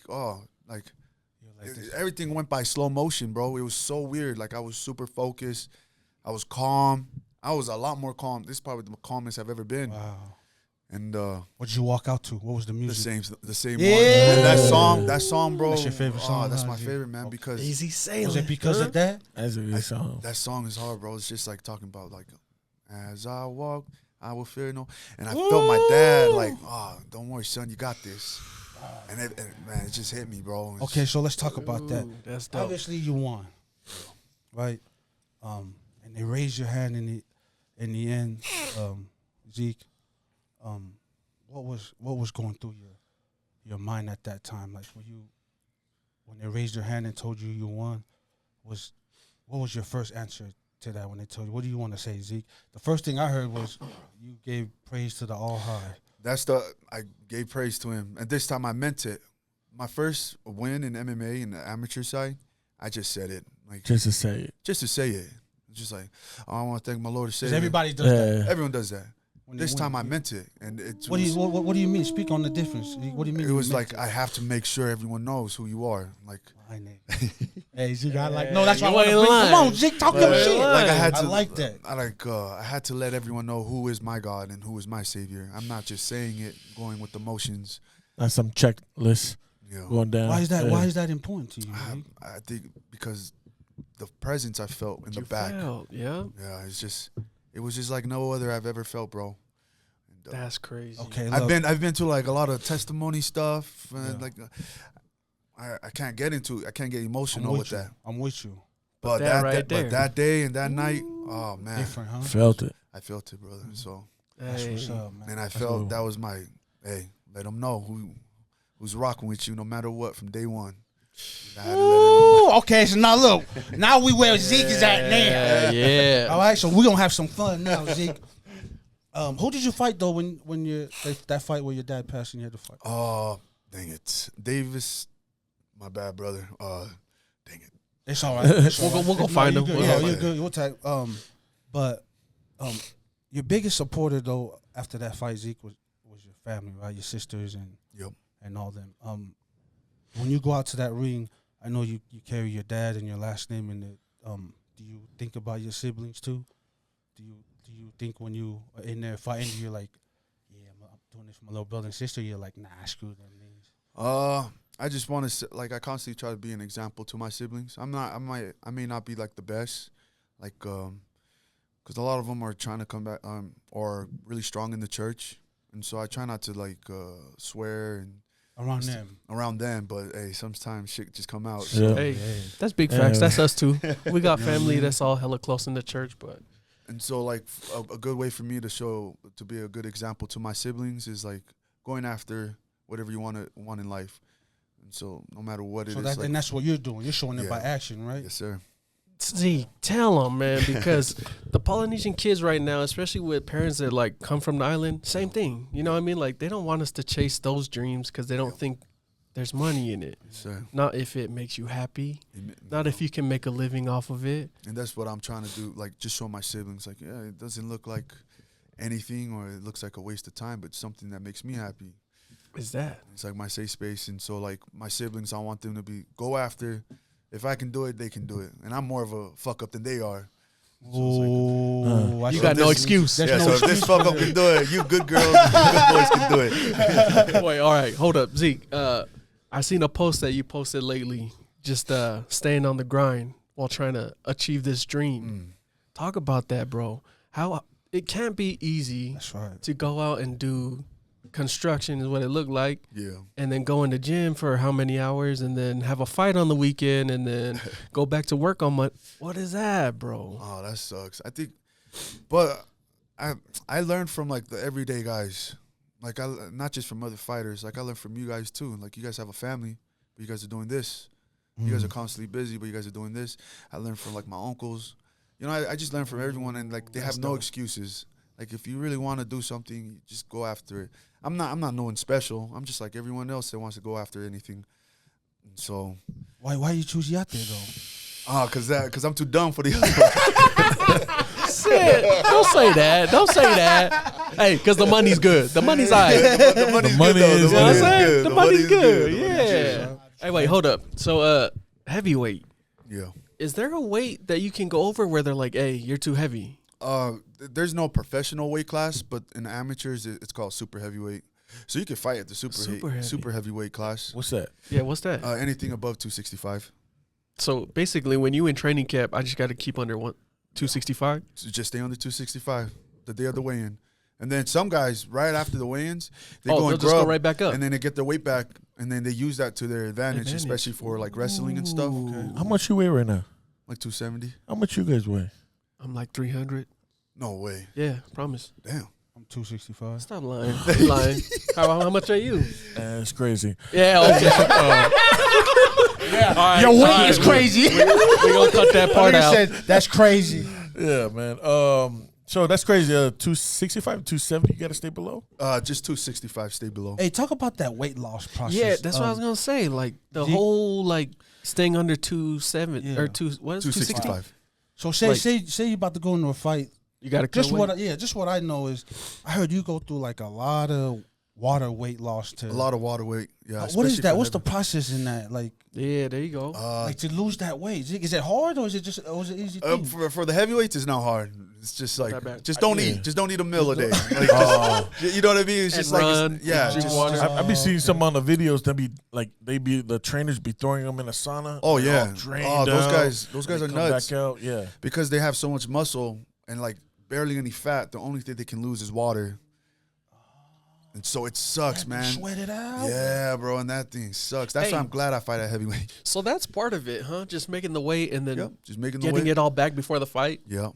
everything went by slow motion, bro. It was so weird. Like I was super focused. I was calm. I was a lot more calm. This is probably the calmest I've ever been. Wow. And what did you walk out to? What was the music? The same one. And that song, bro. That's your favorite song. Oh, that's my favorite, man. Because Easy Sailing. Was it because of that? That's a good song. That song is hard, bro. It's just like talking about like, as I walk, I will fear no. And I felt my dad like, don't worry, son, you got this. And man, it just hit me, bro. Okay, so let's talk about that. That's dope. Obviously, you won, right? And they raised your hand in the end, Zeke. What was going through your mind at that time? Like when they raised your hand and told you won, what was your first answer to that when they told you? What do you want to say, Zeke? The first thing I heard was you gave praise to the All High. I gave praise to him, and this time I meant it. My first win in MMA in the amateur side, I just said it, like just to say it. Just like, I want to thank my Lord and Savior. Everybody does that. Everyone does that. This time I meant it, and what do you mean? Speak on the difference. What do you mean? It was like I have to make sure everyone knows who you are. Like, hey, Zeke, no, that's why I you want to ain't bring. lying. Come on, Zeke, talk your shit. Like I like that. I had to let everyone know who is my God and who is my Savior. I'm not just saying it, going with emotions. That's some checklist going down. Why is that? Why is that important to you? I think because the presence I felt in the back. Yeah. It was just like no other I've ever felt, bro. That's crazy. Okay, I've been to like a lot of testimony stuff, and like I can't get emotional with that. I'm with you. But that day and that night, oh man, different, huh? Felt it. I felt it, brother. So that's what's up, man. And I felt that was my let them know who's rocking with you no matter what from day one. Ooh, okay, so now we where Zeke is at now. Yeah. All right, so we're gonna have some fun now, Zeke. Who did you fight though when that fight where your dad passed and you had to fight? Oh, dang it, Davis, my bad brother. Dang it. It's all right. We'll go find him. You're good. We'll tag. But your biggest supporter though after that fight, Zeke, was your family, right? Your sisters and all them. When you go out to that ring, I know you carry your dad and your last name in it. Do you think about your siblings too? Do you think when you are in there fighting, you're like, yeah, I'm doing this for my little brother and sister? You're like, nah, screw them niggas. I just want to I constantly try to be an example to my siblings. I may not be like the best, like because a lot of them are trying to come back or really strong in the church, and so I try not to like swear and around them. But hey, sometimes shit just come out. Yeah. So. Hey, that's big facts. That's us too. We got family that's all hella close in the church, but And so, like, a good way for me to be a good example to my siblings is like going after whatever you want in life. And so, no matter what it is, and that's what you're doing. You're showing it by action, right? Yes, sir. see, tell them, man, because the Polynesian kids right now, especially with parents that like come from the island, same thing. You know what I mean? Like they don't want us to chase those dreams because they don't think there's money in it. Yes, sir. Not if it makes you happy. Not if you can make a living off of it. And that's what I'm trying to do. Like, just show my siblings, like, yeah, it doesn't look like anything, or it looks like a waste of time, but something that makes me happy. Is that? It's like my safe space. And so, like, my siblings, I want them to go after. If I can do it, they can do it. And I'm more of a fuck up than they are. So you got no excuse. So if this fuck up can do it, you good girls, you good boys can do it. Wait, all right, hold up, Zeke. I seen a post that you posted lately, just staying on the grind while trying to achieve this dream. Talk about that, bro. How it can't be easy to go out and do construction is what it looked like. Yeah. And then go in the gym for how many hours and then have a fight on the weekend and then go back to work on Monday. What is that, bro? Oh, that sucks. I think, but I learned from like the everyday guys, like not just from other fighters. Like I learned from you guys too. Like you guys have a family, but you guys are doing this. You guys are constantly busy, but you guys are doing this. I learned from like my uncles. You know, I just learned from everyone, and like they have no excuses. Like if you really want to do something, you just go after it. I'm not no one special. I'm just like everyone else that wants to go after anything. And so why you choose Yate though? Cause I'm too dumb for the other one. Shit. Don't say that. Don't say that. Hey, because the money's good. The money's all right. The money's good, though. You know what I'm saying? The money's good. The money's Yeah. Hey, wait, hold up. So, heavyweight. Yeah. Is there a weight that you can go over where they're like, hey, you're too heavy? There's no professional weight class, but in the amateurs, it's called super heavyweight. So you can fight at the super heavyweight class. What's that? Yeah, what's that? Anything above 265. So basically, when you in training camp, I just got to keep under 265? So just stay under 265 the day of the weigh-in. And then some guys, right after the weigh-ins, they go and just go right back up. and then they get their weight back, and then they use that to their advantage. Especially for like wrestling and stuff. Okay. How much you weigh right now? Like 270. How much you guys weigh? I'm like 300. No way. Yeah, promise. Damn. I'm 265. Stop lying. You lying. How much are you? It's crazy. Yeah, okay. Yeah. Your weight is crazy. We gonna cut that part out. Said, that's crazy. Yeah, man. So that's crazy. 265, 270. You got to stay below. Just 265. Stay below. Hey, talk about that weight loss process. Yeah, that's what I was gonna say. Like the whole like staying under 270 or 265. So say you about to go into a fight. You got to just what I know is I heard you go through like a lot of water weight loss to A lot of water weight. Yeah. what is that? What's the process in that? Like Yeah, there you go. like to lose that weight. Is it hard or is it easy thing? For the heavyweights, it's not hard. It's just like Not bad. just don't eat. Just don't eat a meal a day. Like, you know what I mean? It's just run, like yeah. drink Just, water. I've been seeing some on the videos. The trainers be throwing them in a sauna. oh yeah. All drained Those out, guys are come nuts Back out. Yeah. because they have so much muscle and like barely any fat. The only thing they can lose is water. And so it sucks, man. Sweat it out. Yeah, bro, and that thing sucks. That's why I'm glad I fight at heavyweight. So that's part of it, huh? Just making the weight and then Yep, just making the getting weight. it all back before the fight. Yeah.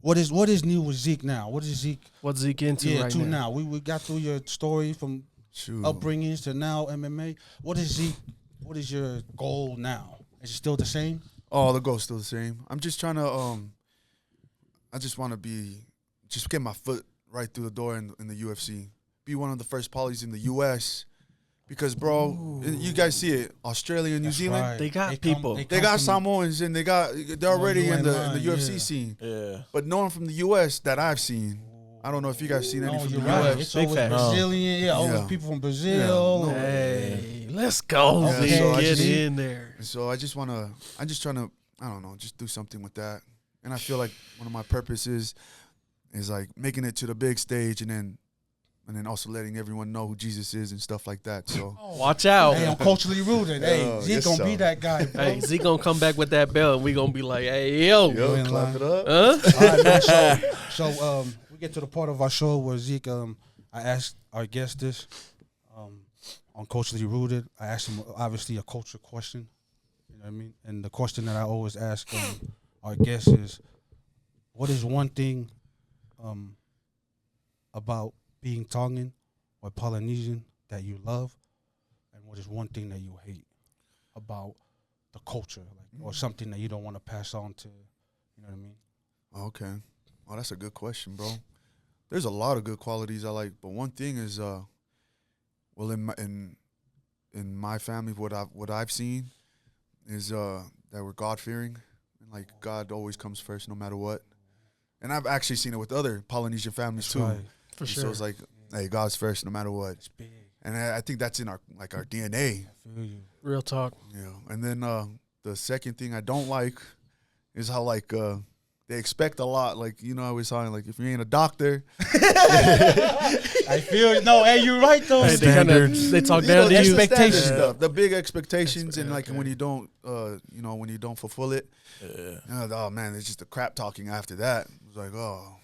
What is new with Zeke now? What is Zeke? What's Zeke into right now? We got through your story from Shoot. upbringings to now MMA. What is Zeke? What is your goal now? Is it still the same? Oh, the goal's still the same. I'm just trying to I just want to just get my foot right through the door in the UFC. Be one of the first polys in the US. Because, bro, you guys see it. Australia and New Zealand. Right. They got people. They got Samoans and they're already in the UFC yeah. scene. Yeah. But no one from the US that I've seen. I don't know if you guys seen any from you're the right. US. It's Big always facts. Brazilian. Always Yeah. people from Brazil. Yeah. Hey, let's go, Yeah, Zeke. so I Get just- in there. And so I'm just trying to, I don't know, just do something with that. And I feel like one of my purposes is like making it to the big stage and then also letting everyone know who Jesus is and stuff like that. So Watch out. Hey, I'm culturally rooted. Hey, Oh, Zeke yes, gonna be sir. that guy, bro. Hey, Zeke gonna come back with that belt and we gonna be like, hey, yo. You in clap line. it up. Huh? All right, man, so we get to the part of our show where Zeke, I asked our guest this. on Culturally Rooted, I asked him obviously a culture question. You know what I mean? And the question that I always ask our guests is, what is one thing about being Tongan or Polynesian that you love, and what is one thing that you hate about the culture, like, or something that you don't want to pass on to, you know what I mean? Okay. Oh, that's a good question, bro. There's a lot of good qualities I like, but one thing is, well, in my family, what I've seen is that we're God fearing, and like God always comes first, no matter what. And I've actually seen it with other Polynesian families too. Right. For And sure. So it's like, hey, God's first, no matter what. It's big. And I think that's in our DNA. I feel you. Real talk. Yeah. And then the second thing I don't like is how like they expect a lot. Like, you know, I was saying, like, if you ain't a doctor, I feel no. Hey, you're right though. Hey, they talk down to you. Expectations. stuff, the big expectations, and like when you don't, when you don't fulfill it, oh man, it's just the crap talking after that. It's like, oh,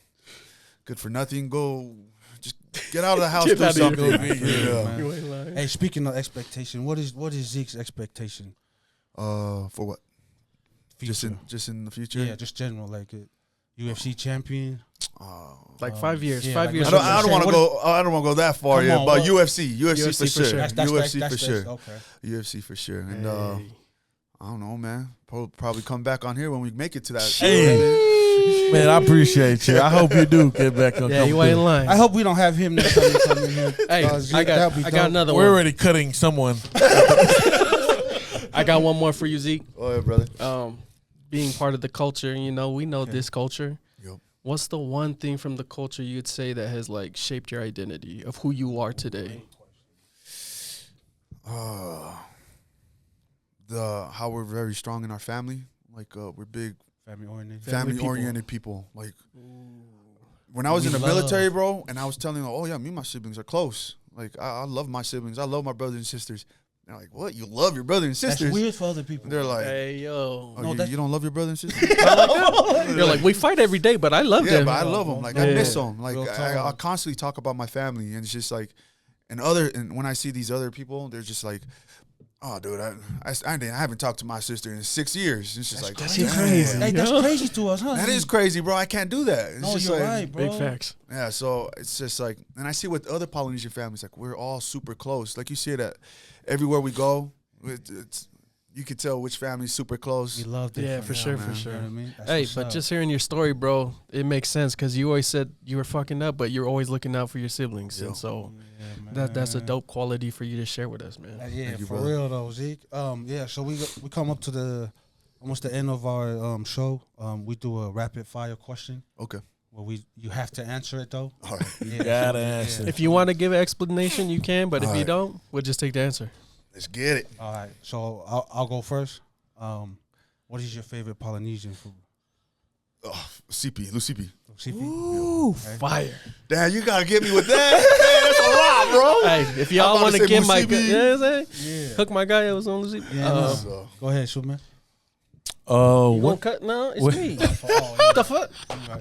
good for nothing. Go, just get out of the house, Get do out of something. here. Yeah. You ain't lying. Hey, speaking of expectation, what is Zeke's expectation? For what? Future. Just in the future. Yeah, just general, like UFC champion. Like 5 years. yeah, 5 like years. what I don't want to go. I don't want to go that far Come yet. on, But what? UFC for UFC for sure. sure. UFC for sure. Okay. UFC for sure. And Hey. I don't know, man. Probably come back on here when we make it to that. Hey, man, I appreciate you. I hope you do get back on. Yeah, you ain't lying. I hope we don't have him next time you come in here. Hey, I that'd be got dope. another We're one. already cutting someone. I got one more for you, Zeke. Oh yeah, brother. Being part of the culture, you know, we know this culture. Yep. What's the one thing from the culture you'd say that has like shaped your identity of who you are today? How we're very strong in our family. Like we're big Family oriented. family oriented people. Like when I was in the military, bro, and I was telling them, oh yeah, me and my siblings are close. Like I love my siblings. I love my brothers and sisters. They're like, what? You love your brothers and That's sisters? weird for other people. They're like, Hey, yo. oh, No, you don't love your brothers and sisters? You're like, we fight every day, but I love Yeah, them. but I love them. Like I Yeah. miss them. Like Real I talk. constantly talk about my family, and it's just like, and when I see these other people, they're just like, oh, dude, I haven't talked to my sister in 6 years. It's just like, That's damn. crazy. Hey, that's Yeah. crazy to us, huh? That is crazy, bro. I can't do that. It's No, just you're like, right, bro. Big facts. yeah. So it's just like, and I see with other Polynesian families, like we're all super close. Like you see that everywhere we go, it's you can tell which family's super close. We love it. Yeah, for sure, for man. sure. You know what I mean? That's Hey, what's but up. just hearing your story, bro, it makes sense because you always said you were fucking up, but you're always looking out for your siblings. Yeah. And so Yeah, that's a man. dope quality for you to share with us, man. Yeah, Thank you, for brother. real though, Zeke. Yeah. So we come up to the almost the end of our show. We do a rapid fire question Okay. where you have to answer it though. All right. Yeah, Gotta so, answer. yeah. If you want to give an explanation, you can, but if you Alright. don't, we'll just take the answer. Let's get it. All right. So I'll go first. What is your favorite Polynesian food? Oh, CP, Lucipi. CP? Ooh, fire. Damn, you gotta get me with that. Man, that's a lot, bro. Hey, if I'm y'all about want to to say get my, Musibi. you know what I'm saying? Yeah. Hook my guy that was on Lucy. Yeah, So, Go ahead, shoot man. You want What? cut? No, it's What? me. Oh, What the fuck?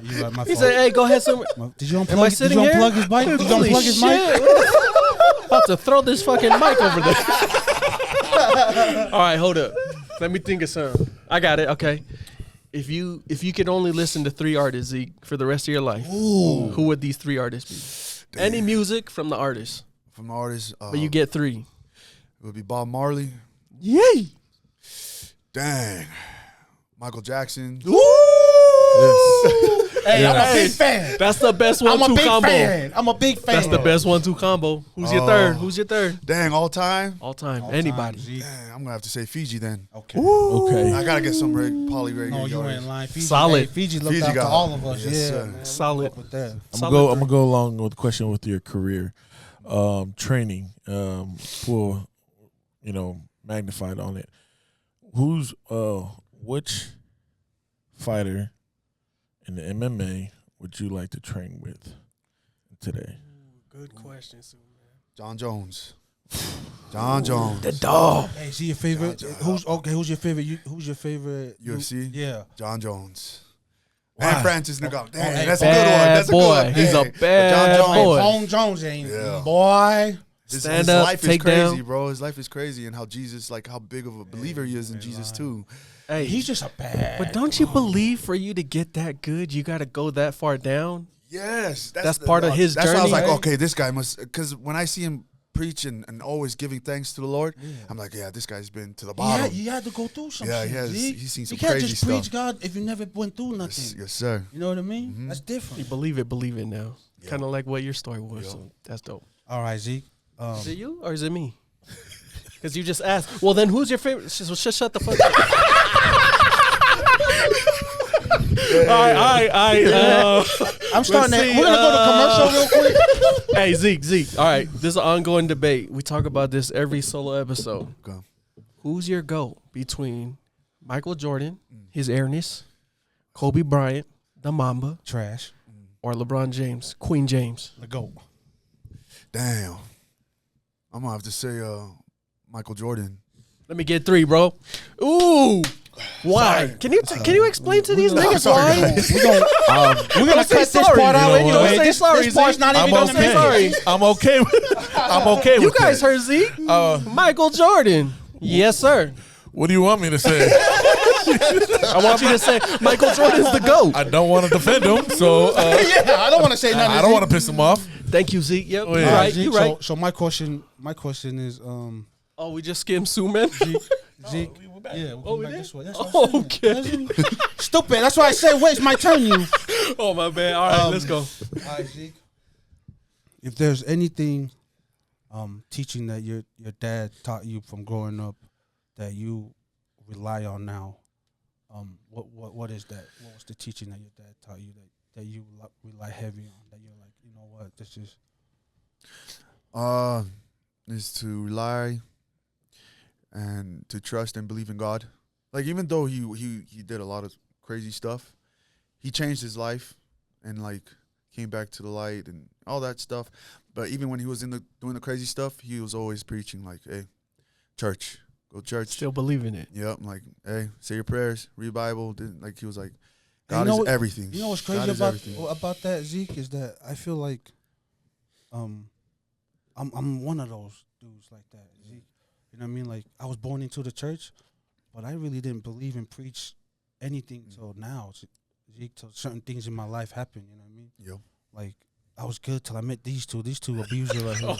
you right, my He fault. said, "Hey, go ahead, somewhere." Did you Am I unplug? Did sitting you here? unplug his mic? Did you Holy unplug his mic? shit. About to throw this fucking mic over there. All right, hold up. Let me think of something. I got it. Okay. If you could only listen to 3 artists, Zeke, for the rest of your life, who would these 3 artists be? Any music from the artist, from artists, but you get 3. it would be Bob Marley. Yay! Dang. Michael Jackson. Hey, I'm a big fan. That's the best I'm a 1-2 big combo. fan. I'm a big fan. That's the best 1-2 combo. Who's your third? Who's your third? Dang, all time. All time. All Anybody. time, Zeke. Dang, I'm gonna have to say Fiji then. Okay. Okay. I gotta get some poly reggae. No, you artists. ain't lying. Fiji, Solid. Hey, Fiji looked Fiji after got all it. of us. Yes, yeah, sir. man. We Solid. fuck with that. I'm Solid gonna three. go along with the question with your career, training, for, magnified on it. Which fighter in the MMA would you like to train with today? Good question, Superman. John Jones. John Jones. The dog. Hey, see your favorite? Who's your favorite? Who's your favorite UFC? Yeah. John Jones. Why? And Francis Ngannou. Dang, hey, that's a good one. Bad That's a boy. good one. He's a Hey, but bad John Jones. boy. Home Jones ain't Yeah. boy. His Stand up, life is take crazy, down. bro. His life is crazy, and how Jesus, like how big of a believer he is in Jesus too. Hey, He's just a bad. but don't you believe for you to get that good, you got to go that far down? Yes, That's part of his That's why I was journey. like, okay, this guy must, because when I see him preach and always giving thanks to the Lord, I'm like, yeah, this guy's been to the bottom. He had to go through something. Yeah, he has. He's seen some you can't crazy just stuff. preach God if you never went through nothing. Yes, sir. You know what I mean? That's You different. believe it now. Kind of like what your story was. So that's dope. All right, Zeke. Is it you or is it me? Because you just asked. Well, then who's your favorite? Shut the fuck up. All right. I'm starting Let's that. see, We're gonna go to commercial real quick. Hey, Zeke. All right. This is an ongoing debate. We talk about this every solo episode. Go. Who's your GOAT between Michael Jordan, his airness, Kobe Bryant, the Mamba, Trash. or LeBron James, Queen James? The GOAT. Damn. I'm gonna have to say Michael Jordan. Let me get 3, bro. Ooh. Why? Sorry. Can you explain to these niggas sorry, why? guys. We're gonna say cut this sorry. part You out know what? anyway. Say This sorry, part's Zeke. not even I'm gonna okay. make it. I'm okay You with guys that. heard Zeke? Michael Jordan. Yes, sir. What do you want me to say? I want you to say Michael Jordan's the GOAT. I don't want to defend him, so Yeah, I don't want to say nothing. I don't want to piss him off. Thank you, Zeke. Yep, Oh, you're yeah. right. You're right. So my question is, Oh, we just skimmed Suman. Zeke. Yeah, Oh, we'll we come back did? this way. That's what I'm saying. Okay. Stupid. That's why I said, wait, it's my turn, you. Oh, my bad. All right, let's go. All right, Zeke. If there's anything teaching that your dad taught you from growing up that you rely on now, what is that? What was the teaching that your dad taught you that you rely heavy on? That you're like, you know what, this is. Is to rely and to trust and believe in God. Like even though he did a lot of crazy stuff, he changed his life and like came back to the light and all that stuff. But even when he was doing the crazy stuff, he was always preaching like, "Hey, church, go to church." Still believe in it. Yep, like, "Hey, say your prayers, read Bible." Like he was like, And God is everything. You know what's God crazy is about everything. that, Zeke, is that I feel like I'm one of those dudes like that, Zeke. You know what I mean? Like I was born into the church, but I really didn't believe and preach anything till now. Zeke, till certain things in my life happened. You know what I mean? Yep. Like I was good till I met these two abusers right here.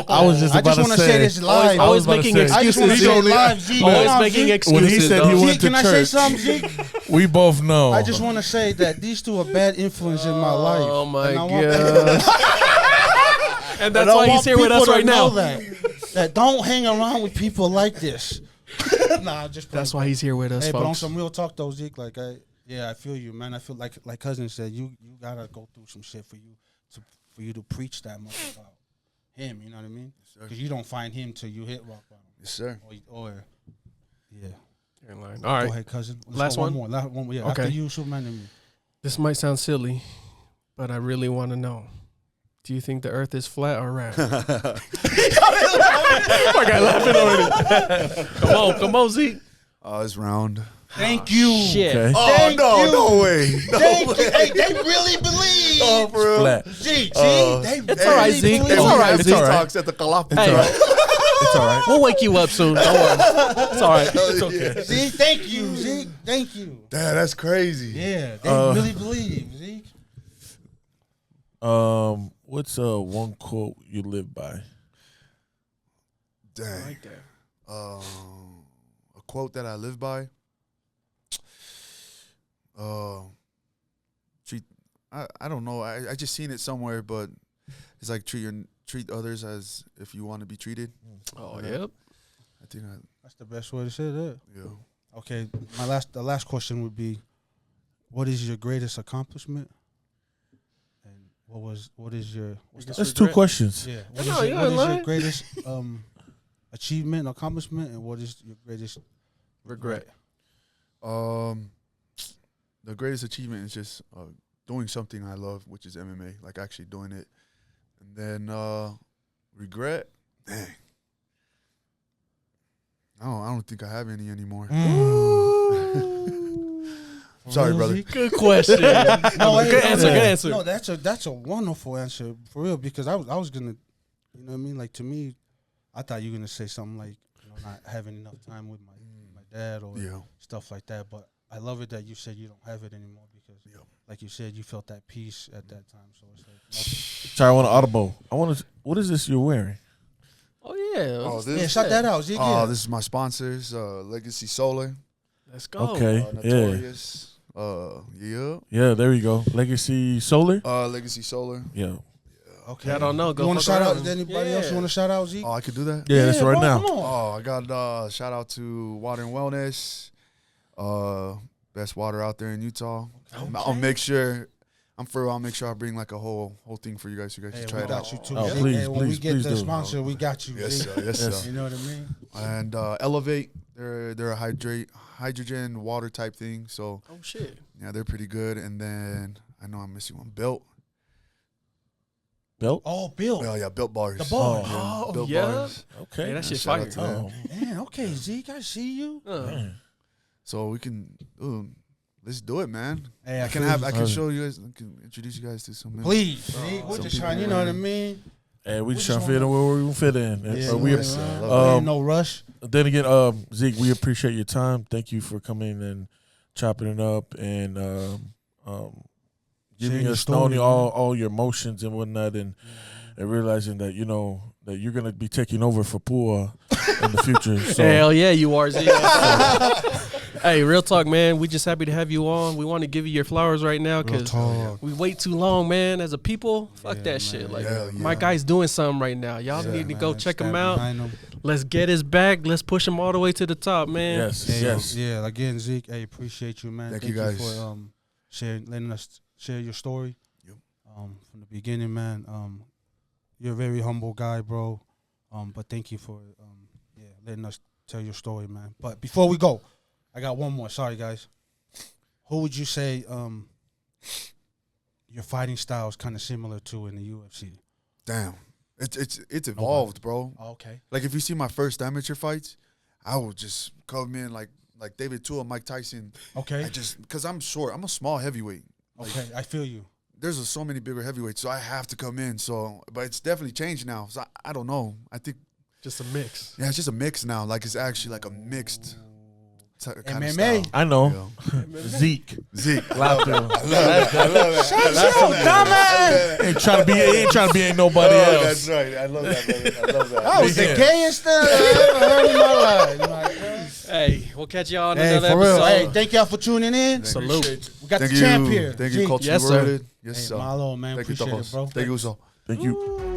I was just I about just to want to say say this live. Always about to making say- I just want to excuses. say Zeke. live, Zeke. Always Hold on, making Zeke. excuses. When he said he dog. went Zeke, to can I say church, something, Zeke? we both know. I just want to say that these two are bad influence in my life. Oh my And I want- god! And that's And I why he's want here with people us to right know now. that don't hang around with people like this. Nah, just That's why he's here with us, Hey, but on folks. some real talk though, Zeke, like I feel you, man. I feel like cousin said, you gotta go through some shit for you to preach that much about him. You know what I mean? Because you don't find him till you hit rock bottom. Yes, sir. Or yeah. All right. Go ahead, cousin. Let's Last go one? more. Last one. Yeah. Okay. After you, Superman, and me. This might sound silly, but I really want to know. Do you think the earth is flat or round? I got laughing already. Come on, Zeke. It's round. Thank you. Shit. Okay. Oh Thank no, you. no way. No Thank way. you. Hey, they really believe. Oh, for real. Flat. Zeke, Uh, they It's all right, really Zeke. believe. It's all right, It's Zeke. all right. Talks at the Kalapa. Hey, It's all right. we'll wake you up soon. Don't worry. It's all right. It's okay. Zeke, thank you, Zeke. Thank you. Damn, that's crazy. Yeah, they really believe, Zeke. What's one quote you live by? Dang. A quote that I live by. I don't know. I just seen it somewhere, but it's like treat others as if you want to be treated. Oh, yep. I think That's the best way to say that. yeah. Okay, the last question would be, what is your greatest accomplishment? And what is your That's two questions. yeah? No, you're What is lying. your greatest achievement, accomplishment, and what is your greatest Regret. The greatest achievement is just doing something I love, which is MMA, like actually doing it. And then regret, dang. I don't think I have any anymore. Sorry, brother. Good question. No, Good answer. Good answer. No, that's a wonderful answer for real, because I was gonna You know what I mean? Like to me, I thought you were gonna say something like, you know, not having enough time with my dad or stuff like that. But I love it that you said you don't have it anymore because, like you said, you felt that peace at that time. So it's like, sorry, I want an audible. What is this you're wearing? Oh yeah. Oh, this. yeah, shout that out, Zeke. Oh, this is my sponsors, Legacy Solar. Let's go. Okay, Notorious. Yeah, there you go. Legacy Solar. Legacy Solar. Yeah. Okay. I don't know. Go you want to fuck shout out? around. Is anybody else you want to shout out, Zeke? Oh, I could do that. Yeah, that's right bro, now. Come on. Oh, I got shout out to Water and Wellness. Best water out there in Utah. I'll make sure. I'll make sure I bring like a whole thing for you guys. You guys can try we it got out. you too. Oh, Zeke. please, when we please, get please the do. sponsor, we got you. Yes, Zeke. sir. Yes, Yes. sir. You know what I mean? And Elevate, they're a hydrogen water type thing. So Oh shit. yeah, they're pretty good. And then I know I'm missing one. Built. Belt. Oh, Bill. Oh yeah, Built bars. The bars. Oh, Built yeah. bars. Okay. Hey, that shit shout fire. out to them. Oh, Man, okay, Zeke, I see you. man. So we can let's do it, man. Hey, I can show you guys. I can introduce you guys to some. Please, Zeke, we're Some just people, trying. You know what I mean? And we just just trying to fit in where we can fit in. Yeah, we, yes, sir. we Love ain't no rush. then again, Zeke, we appreciate your time. Thank you for coming and chopping it up and giving Sharing your us story, all your emotions and whatnot, and realizing that that you're gonna be taking over for Pua in the future. So Hell yeah, you are, Z. Hey, real talk, man. We just happy to have you on. We want to give you your flowers right now because we wait too long, man. As a people, fuck Yeah, that shit. man. Like Hell my yeah. guy's doing something right now. Y'all Yeah, need to man, go check him stand out. behind him. Let's get his back. Let's push him all the way to the top, man. yes, Hey, yes. Yeah, again, Zeke, hey, appreciate you, man. Thank you guys. for letting us share your story. Yep. From the beginning, man. You're a very humble guy, bro. But thank you for letting us tell your story, man. But before we go, I got one more. Sorry, guys. Who would you say your fighting style is kind of similar to in the UFC? Damn, it's evolved, bro. Oh, okay. Like if you see my first amateur fights, I would just come in like David Tua, Mike Tyson. Okay. Because I'm short. I'm a small heavyweight. Okay, I feel you. There's so many bigger heavyweights, so I have to come in. So, but it's definitely changed now. So I don't know. I think Just a mix. it's just a mix now. Like it's actually like a mixed kind of MMA. style. I know. Zeke. Zeke. Latu. I love that. Ain't trying to be ain't nobody else. That's right. I love that, brother. I love that. That was the gayest thing I ever heard in my life. Like, Hey, we'll catch y'all on hey, another for real. episode. Hey, thank y'all for tuning in. Salute. We got Thank the champ you. here. Thank you, Zeke. Culture Yes, sir. Rooted. Yes, Hey, sir. Malo, man. Thank you, Appreciate it, Tacos. bro. Thank you, so. Thank you.